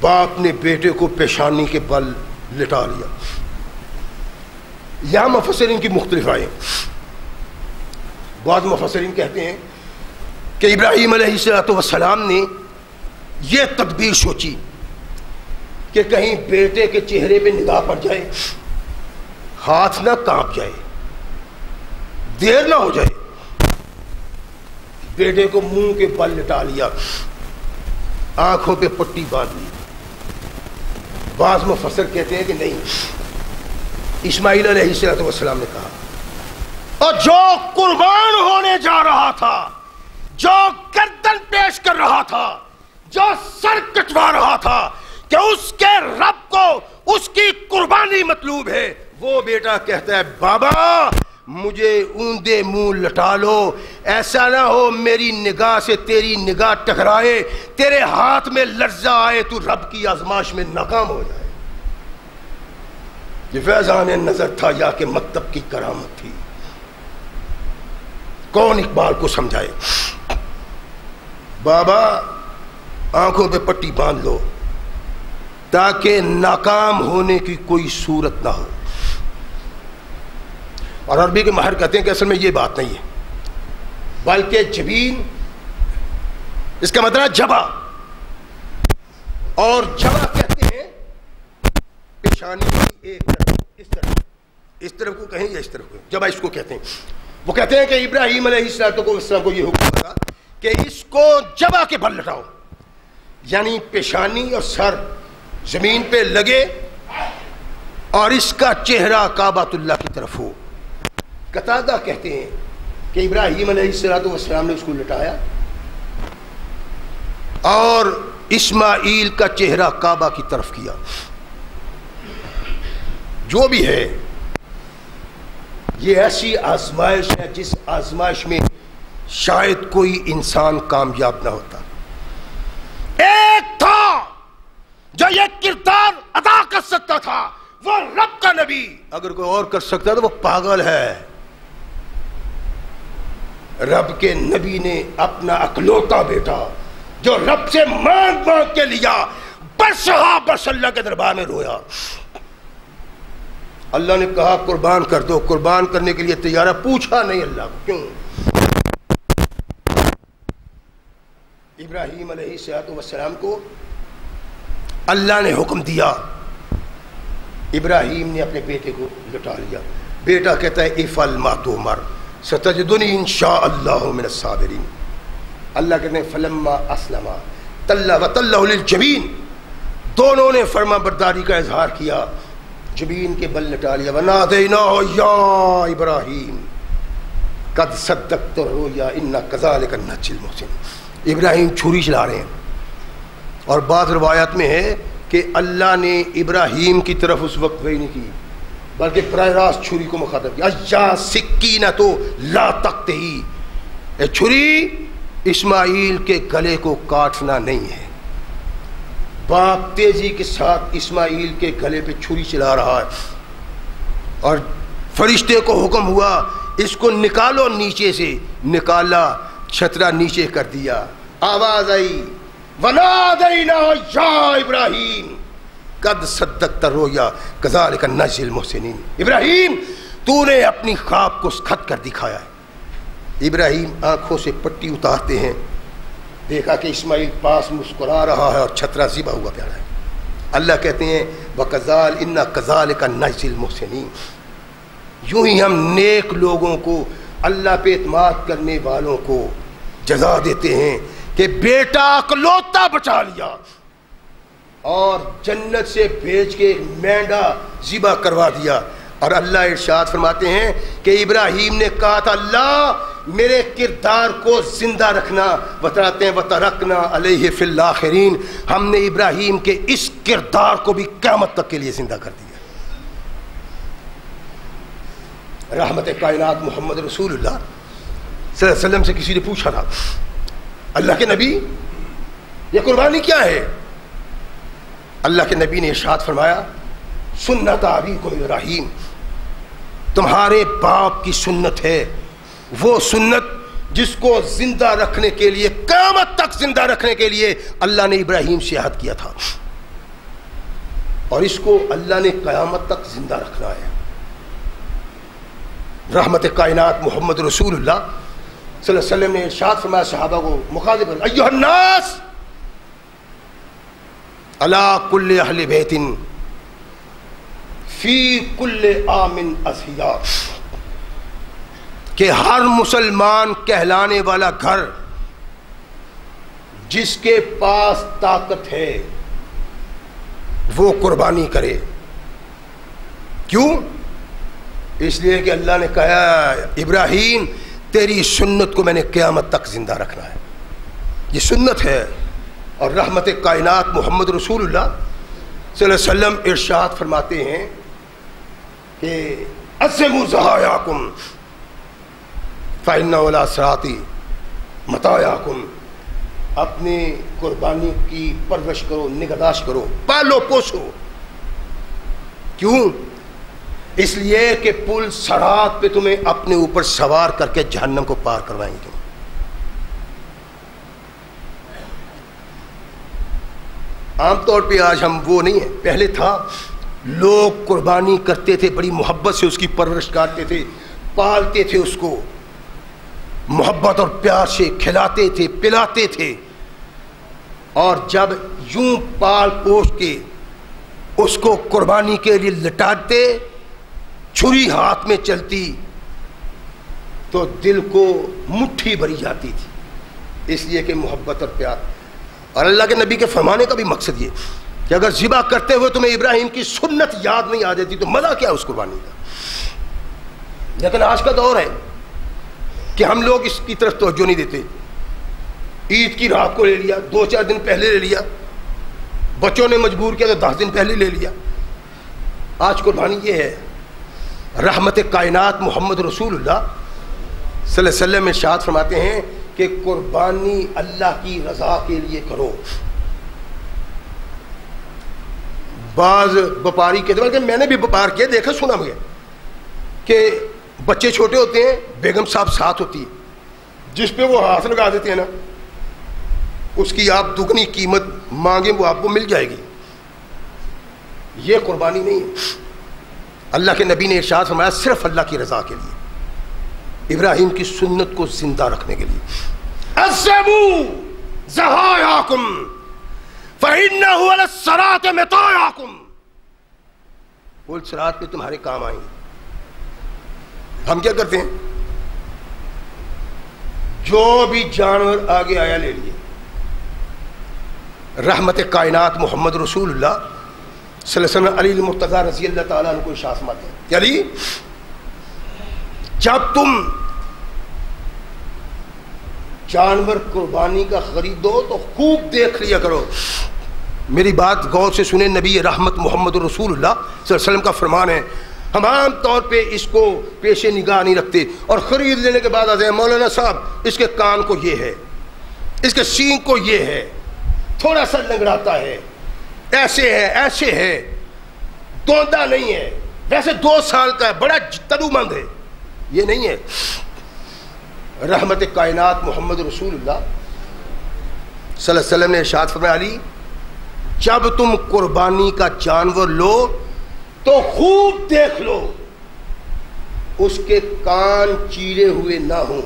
باپ نے بیٹے کو پیشانی کے بل لٹا لیا. یہاں مفسرین کی مختلف آئے. بعض مفسرین کہتے ہیں کہ ابراہیم علیہ السلام نے یہ تدبیر سوچی کہ کہیں بیٹے کے چہرے پہ نگاہ پڑ جائے، ہاتھ نہ کانپ جائے، دیر نہ ہو جائے. بیٹے کو منہ کے بل لٹا لیا، آنکھوں پہ پٹی باندھ لی. بعض مفسر کہتے ہیں کہ نہیں، اسماعیل علیہ السلام نے کہا، اور جو قربان ہونے جا رہا تھا، جو گردن پیش کر رہا تھا، جو سر کٹوا رہا تھا کہ اس کے رب کو اس کی قربانی مطلوب ہے، وہ بیٹا کہتا ہے بابا مجھے اوندے منہ لٹا لو، ایسا نہ ہو میری نگاہ سے تیری نگاہ ٹکرائے، تیرے ہاتھ میں لرزہ آئے، تو رب کی آزمائش میں ناکام ہو جائے. یہ فیضان نظر تھا یا کہ مکتب کی کرامت تھی؟ کون اقبال کو سمجھائے؟ بابا آنکھوں پہ پٹی باندھ لو تاکہ ناکام ہونے کی کوئی صورت نہ ہو. اور عربی کے ماہر کہتے ہیں کہ اصل میں یہ بات نہیں ہے، بلکہ جبین اس کا مطلب جبا، اور جبا کہتے ہیں پیشانی کی ایک طرف، اس طرف کو کہیں یا اس طرف کو، جبا اس کو کہتے ہیں. وہ کہتے ہیں کہ ابراہیم علیہ السلام کو یہ حکم تھا کہ اس کو جبا کے بل لٹاؤ، یعنی پیشانی اور سر زمین پہ لگے اور اس کا چہرہ کعبۃ اللہ کی طرف ہو. قتادہ کہتے ہیں کہ ابراہیم علیہ السلام نے اس کو لٹایا اور اسماعیل کا چہرہ کعبہ کی طرف کیا. جو بھی ہے یہ ایسی آزمائش ہے جس آزمائش میں شاید کوئی انسان کامیاب نہ ہوتا. ایک تھا جو یہ کردار ادا کر سکتا تھا، وہ رب کا نبی. اگر کوئی اور کر سکتا تو وہ پاگل ہے. رب کے نبی نے اپنا اکلوتا بیٹا جو رب سے مانگ مانگ کے لیا، برسہا برس اللہ کے دربار میں رویا. اللہ نے کہا قربان کر دو، قربان کرنے کے لیے تیار ہے. پوچھا نہیں اللہ کو کیوں. ابراہیم علیہ السلام کو اللہ نے حکم دیا، ابراہیم نے اپنے بیٹے کو لٹا لیا. بیٹا کہتا ہے افعل ما تؤمر ستجدنی انشاءاللہ من الصابرین. اللہ کہتے ہیں فلما اسلما وتلہ للجبین، دونوں نے فرما برداری کا اظہار کیا، جبین کے بل لٹا لیا. ونادیناہ یا ابراہیم قد صدقت الرؤیا انا کذالک نجزی المحسنین. ابراہیم چھری چلا رہے ہیں، اور بعض روایات میں ہے کہ اللہ نے ابراہیم کی طرف اس وقت وحی نہیں کی بلکہ براہ راست چھری کو مخاطب کیا. یا سکینۃ لا تقطعی، اے چھری اسماعیل کے گلے کو کاٹنا نہیں ہے. باپ تیزی کے ساتھ اسماعیل کے گلے پہ چھری چلا رہا ہے، اور فرشتے کو حکم ہوا اس کو نکالو نیچے سے. نکالا، چھترا نیچے کر دیا. آواز آئی وَنَادَيْنَاهُ يَا إِبْرَاهِيمُ قَدْ صَدَّقْتَ الرُّؤْيَا كَذَلِكَ نَجْزِي الْمُحْسِنِينَ. ابراہیم تو نے اپنی خواب کو کھٹ کر دکھایا ہے. ابراہیم آنکھوں سے پٹی اتارتے ہیں، دیکھا کہ اسماعیل پاس مسکرا رہا ہے اور چھترا ذبح ہوا پیارا ہے. اللہ کہتے ہیں إِنَّا كَذَلِكَ نَجْزِي الْمُحْسِنِينَ. یوں ہی ہم نیک لوگوں کو، اللہ پہ اعتماد کرنے والوں کو جزا دیتے ہیں کہ بیٹا اکلوتا بچا لیا اور جنت سے بھیج کے ایک مینڈا ذبح کروا دیا. اور اللہ ارشاد فرماتے ہیں کہ ابراہیم نے کہا تھا اللہ میرے کردار کو زندہ رکھنا. بتاتے ہیں وَتَرَكْنَا عَلَيْهِ فِي الْآخِرِينَ، ہم نے ابراہیم کے اس کردار کو بھی قیامت تک کے لیے زندہ کر دیا. رحمت کائنات محمد رسول اللہ صلی اللہ علیہ وسلم سے کسی نے پوچھا تھا اللہ کے نبی یہ قربانی کیا ہے؟ اللہ کے نبی نے ارشاد فرمایا سنت ابیکم ابراہیم، تمہارے باپ کی سنت ہے، وہ سنت جس کو زندہ رکھنے کے لیے، قیامت تک زندہ رکھنے کے لیے اللہ نے ابراہیم سے عہد کیا تھا، اور اس کو اللہ نے قیامت تک زندہ رکھنا ہے. رحمت کائنات محمد رسول اللہ صلی اللہ علیہ وسلم نے ارشاد فرمایا صحابہ کو مخاطب ایھا الناس علی کل اہل بیت فی کل عام اضحیاء، کہ ہر مسلمان کہلانے والا گھر جس کے پاس طاقت ہے وہ قربانی کرے. کیوں؟ اس لیے کہ اللہ نے کہا ابراہیم تیری سنت کو میں نے قیامت تک زندہ رکھنا ہے. یہ سنت ہے. اور رحمت کائنات محمد رسول اللہ صلی اللہ علیہ وسلم ارشاد فرماتے ہیں کہ عظموا ضحایاکم فإن علی الصراط مطایاکم، اپنی قربانی کی پرورش کرو، نگہداشت کرو، پالو پوسو. کیوں؟ اس لیے کہ پل صراط پہ تمہیں اپنے اوپر سوار کر کے جہنم کو پار کروائیں گے. عام طور پہ آج ہم وہ نہیں ہیں، پہلے تھا لوگ قربانی کرتے تھے، بڑی محبت سے اس کی پرورش کرتے تھے، پالتے تھے، اس کو محبت اور پیار سے کھلاتے تھے، پلاتے تھے، اور جب یوں پال پوش کے اس کو قربانی کے لیے لٹاتے، چھری ہاتھ میں چلتی تو دل کو مٹھی بھری جاتی تھی، اس لیے کہ محبت اور پیار. اور اللہ کے نبی کے فرمانے کا بھی مقصد یہ کہ اگر ذبح کرتے ہوئے تمہیں ابراہیم کی سنت یاد نہیں آ جاتی تو مزہ کیا اس قربانی کا. لیکن آج کا دور ہے کہ ہم لوگ اس کی طرف توجہ نہیں دیتے. عید کی رات کو لے لیا، 2-4 دن پہلے لے لیا، بچوں نے مجبور کیا تو 10 دن پہلے لے لیا. آج قربانی یہ ہے. رحمت کائنات محمد رسول اللہ صلی اللہ علیہ وسلم ارشاد فرماتے ہیں کہ قربانی اللہ کی رضا کے لیے کرو. بعض وپاری کہتے ہیں کہ میں نے بھی وپار کیا، دیکھا سنا مجھے کہ بچے چھوٹے ہوتے ہیں، بیگم صاحب ساتھ ہوتی ہے، جس پہ وہ ہاتھ لگا دیتے ہیں نا اس کی آپ دگنی قیمت مانگیں وہ آپ کو مل جائے گی. یہ قربانی نہیں ہے. اللہ کے نبی نے ارشاد فرمایا صرف اللہ کی رضا کے لیے، ابراہیم کی سنت کو زندہ رکھنے کے لیے. عظموا ضحایاکم فإنہ علی الصراط مطایاکم، پل صراط پہ تمہارے کام آئیں گے. ہم کیا کرتے ہیں؟ جو بھی جانور آگے آیا لے لیے. رحمت کائنات محمد رسول اللہ صلی اللہ علیہ وسلم علی المرتضیٰ رضی اللہ تعالیٰ عنہ کو ارشاد فرماتے ہیں کہ علی، جب تم جانور قربانی کا خریدو تو خوب دیکھ لیا کرو. میری بات غور سے سنیں، نبی رحمت محمد رسول اللہ صلی اللہ علیہ وسلم کا فرمان ہے. ہم عام طور پہ اس کو پیش نگاہ نہیں رکھتے اور خرید لینے کے بعد آتے ہیں مولانا صاحب اس کے کان کو یہ ہے، اس کے سینگ کو یہ ہے، تھوڑا سا لنگڑاتا ہے، ایسے ہے ایسے ہے، دوندا نہیں ہے، ویسے 2 سال کا ہے، بڑا تنو مند ہے. یہ نہیں ہے. رحمت کائنات محمد رسول اللہ صلی اللہ علیہ وسلم نے ارشاد فرمایا علی، جب تم قربانی کا جانور لو تو خوب دیکھ لو اس کے کان چیرے ہوئے نہ ہوں،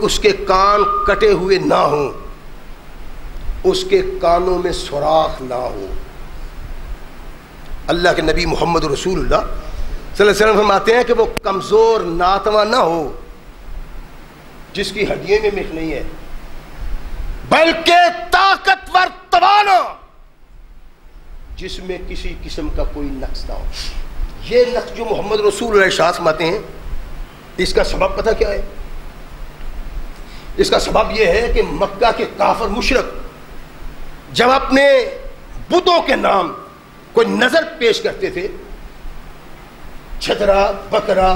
اس کے کان کٹے ہوئے نہ ہوں، اس کے کانوں میں سوراخ نہ ہو. اللہ کے نبی محمد رسول اللہ صلی اللہ علیہ وسلم فرماتے ہیں کہ وہ کمزور ناتواں نہ ہو جس کی ہڈیوں میں مخ نہیں ہے، بلکہ طاقتور توانا جس میں کسی قسم کا کوئی نقص نہ ہو. یہ نقص جو محمد رسول اللہ ارشاد فرماتے ہیں، اس کا سبب پتہ کیا ہے؟ اس کا سبب یہ ہے کہ مکہ کے کافر مشرک جب اپنے بتوں کے نام کوئی نظر پیش کرتے تھے، چھترا، بکرا،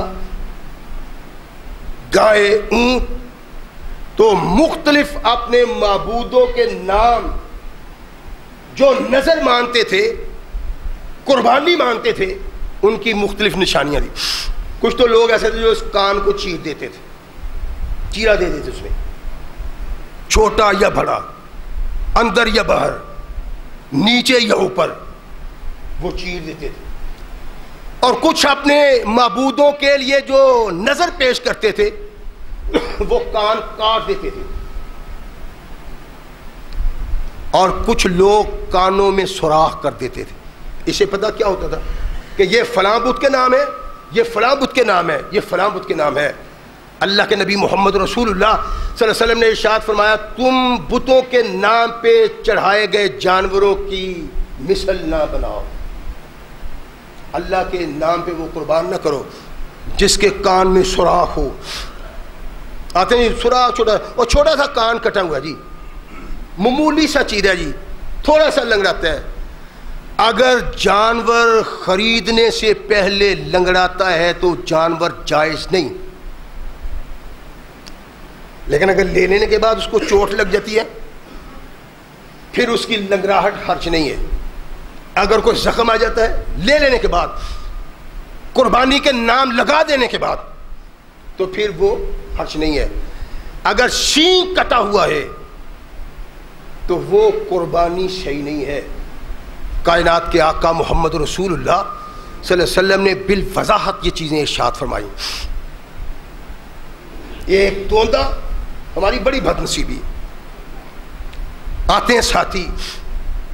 گائے، اونٹ، تو مختلف اپنے معبودوں کے نام جو نظر مانتے تھے، قربانی مانتے تھے، ان کی مختلف نشانیاں تھیں. کچھ تو لوگ ایسے تھے جو اس کان کو چیر دیتے تھے، چیرا دے دیتے اس میں، چھوٹا یا بڑا، اندر یا باہر، نیچے یا اوپر، وہ چیر دیتے تھے. اور کچھ اپنے معبودوں کے لیے جو نظر پیش کرتے تھے وہ کان کاٹ دیتے تھے. اور کچھ لوگ کانوں میں سوراخ کر دیتے تھے. اسے پتہ کیا ہوتا تھا کہ یہ فلاں بت کے نام ہے، یہ فلاں بت کے نام ہے، یہ فلاں بت کے نام ہے. اللہ کے نبی محمد رسول اللہ صلی اللہ علیہ وسلم نے ارشاد فرمایا، تم بتوں کے نام پہ چڑھائے گئے جانوروں کی مثل نہ بناؤ. اللہ کے نام پہ وہ قربان نہ کرو جس کے کان میں سوراخ ہو. آتے ہیں سوراخ چھوٹا، اور چھوٹا سا کان کٹا ہوا جی، معمولی سا چیز ہے جی، تھوڑا سا لنگڑاتا ہے. اگر جانور خریدنے سے پہلے لنگڑاتا ہے تو جانور جائز نہیں، لیکن اگر لے لینے کے بعد اس کو چوٹ لگ جاتی ہے پھر اس کی لنگڑاہٹ حرج نہیں ہے. اگر کوئی زخم آ جاتا ہے لے لینے کے بعد، قربانی کے نام لگا دینے کے بعد، تو پھر وہ حرج نہیں ہے. اگر سینگ کٹا ہوا ہے تو وہ قربانی صحیح نہیں ہے. کائنات کے آقا محمد رسول اللہ صلی اللہ علیہ وسلم نے بالوضاحت یہ چیزیں ارشاد فرمائی. ایک دوندا ہماری بڑی بد نصیبی، آتے ہیں ساتھی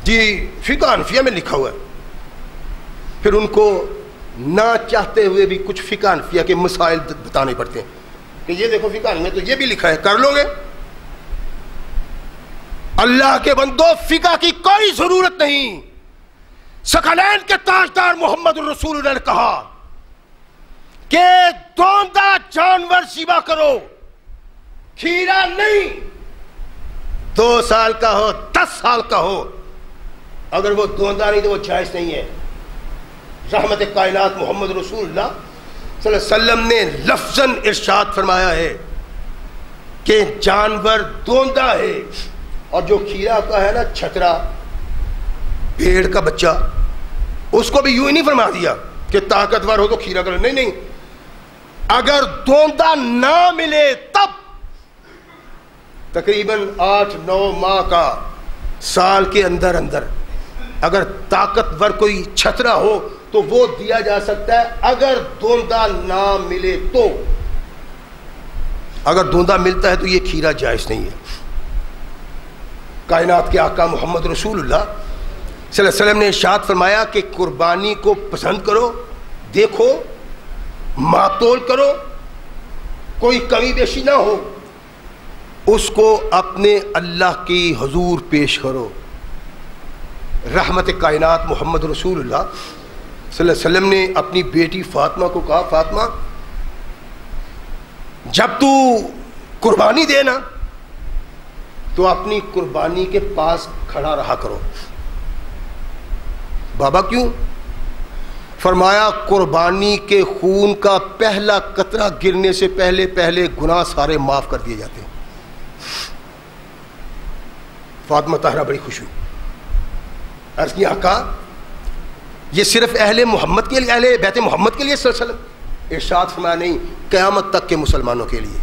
جی فقہ حنفیہ میں لکھا ہوا ہے، پھر ان کو نہ چاہتے ہوئے بھی کچھ فقہ حنفیہ کے مسائل بتانے پڑتے ہیں کہ یہ دیکھو فقہ میں تو یہ بھی لکھا ہے، کر لو گے. اللہ کے بندو، فقہ کی کوئی ضرورت نہیں. ثقلین کے تاجدار محمد رسول اللہ نے کہا کہ دوندا جانور ذبح کرو، کھیرا نہیں. 2 سال کا ہو، 10 سال کا ہو، اگر وہ دوندا نہیں تو وہ جائز نہیں ہے. رحمت کائنات محمد رسول اللہ صلی اللہ علیہ وسلم نے لفظاً ارشاد فرمایا ہے کہ جانور دوندا ہے. اور جو کھیرا کا ہے نا، چھترا، بھیڑ کا بچہ، اس کو بھی یوں ہی نہیں فرما دیا کہ طاقتور ہو تو کھیرا کرو. نہیں نہیں، اگر دوندا نہ ملے تب تقریباً 8-9 ماہ کا، سال کے اندر اندر اگر طاقتور کوئی چھترا ہو تو وہ دیا جا سکتا ہے. اگر دوندا نہ ملے تو، اگر دوندا ملتا ہے تو یہ کھیرا جائز نہیں ہے. کائنات کے آقا محمد رسول اللہ صلی اللہ علیہ وسلم نے ارشاد فرمایا کہ قربانی کو پسند کرو، دیکھو ماتول کرو، کوئی کمی بیشی نہ ہو، اس کو اپنے اللہ کی حضور پیش کرو۔ رحمت کائنات محمد رسول اللہ صلی اللہ علیہ وسلم نے اپنی بیٹی فاطمہ کو کہا، فاطمہ جب تو قربانی دینا تو اپنی قربانی کے پاس کھڑا رہا کرو۔ بابا کیوں؟ فرمایا قربانی کے خون کا پہلا قطرہ گرنے سے پہلے پہلے گناہ سارے معاف کر دیے جاتے ہیں۔ فاطمہ طاہرہ بڑی خوش ہوئی، عرض کی آقا یہ صرف اہل محمد کے لیے، اہل بیت محمد کے لیے صلی اللہ علیہ وسلم؟ ارشاد فرمایا نہیں، قیامت تک کے مسلمانوں کے لیے۔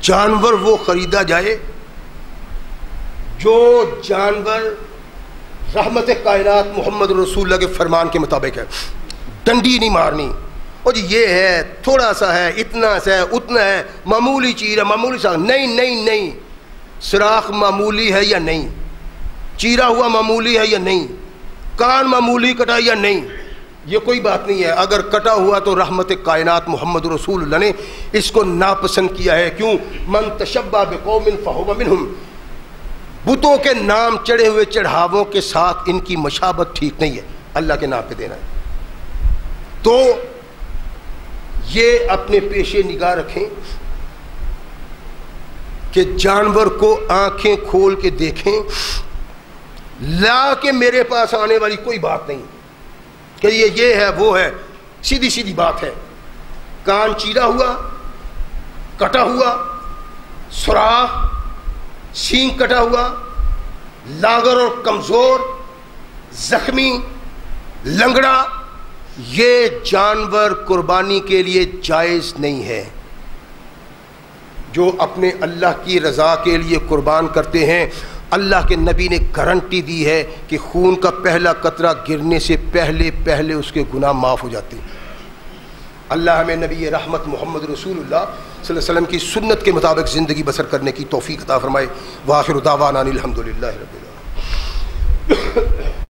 جانور وہ خریدا جائے جو جانور رحمت کائنات محمد رسول اللہ کے فرمان کے مطابق ہے، ڈنڈی نہیں مارنی، اور جی یہ ہے تھوڑا سا ہے، اتنا سا ہے، اتنا ہے، معمولی چیز ہے، معمولی سا، نہیں نہیں نہیں، سراخ معمولی ہے یا نہیں، چیرا ہوا معمولی ہے یا نہیں، کان معمولی کٹا یا نہیں، یہ کوئی بات نہیں ہے۔ اگر کٹا ہوا تو رحمت کائنات محمد رسول اللہ نے اس کو ناپسند کیا ہے۔ کیوں؟ من تشبہ بقوم فہو منہم، بتوں کے نام چڑھے ہوئے چڑھاووں کے ساتھ ان کی مشابت ٹھیک نہیں ہے، اللہ کے نام پہ دینا ہے۔ تو یہ اپنے پیشے نگاہ رکھیں کہ جانور کو آنکھیں کھول کے دیکھیں، لا کے میرے پاس آنے والی کوئی بات نہیں کہ یہ ہے وہ ہے، سیدھی سیدھی بات ہے۔ کان چیرا ہوا، کٹا ہوا، سوراخ، سینگ کٹا ہوا، لاغر اور کمزور، زخمی، لنگڑا، یہ جانور قربانی کے لیے جائز نہیں ہے۔ جو اپنے اللہ کی رضا کے لیے قربان کرتے ہیں، اللہ کے نبی نے گارنٹی دی ہے کہ خون کا پہلا قطرہ گرنے سے پہلے پہلے اس کے گناہ معاف ہو جاتے ہیں۔ اللہ ہمیں نبی رحمت محمد رسول اللہ صلی اللہ علیہ وسلم کی سنت کے مطابق زندگی بسر کرنے کی توفیق عطا فرمائے۔ وآخر دعوانا الحمدللہ رب العالمین۔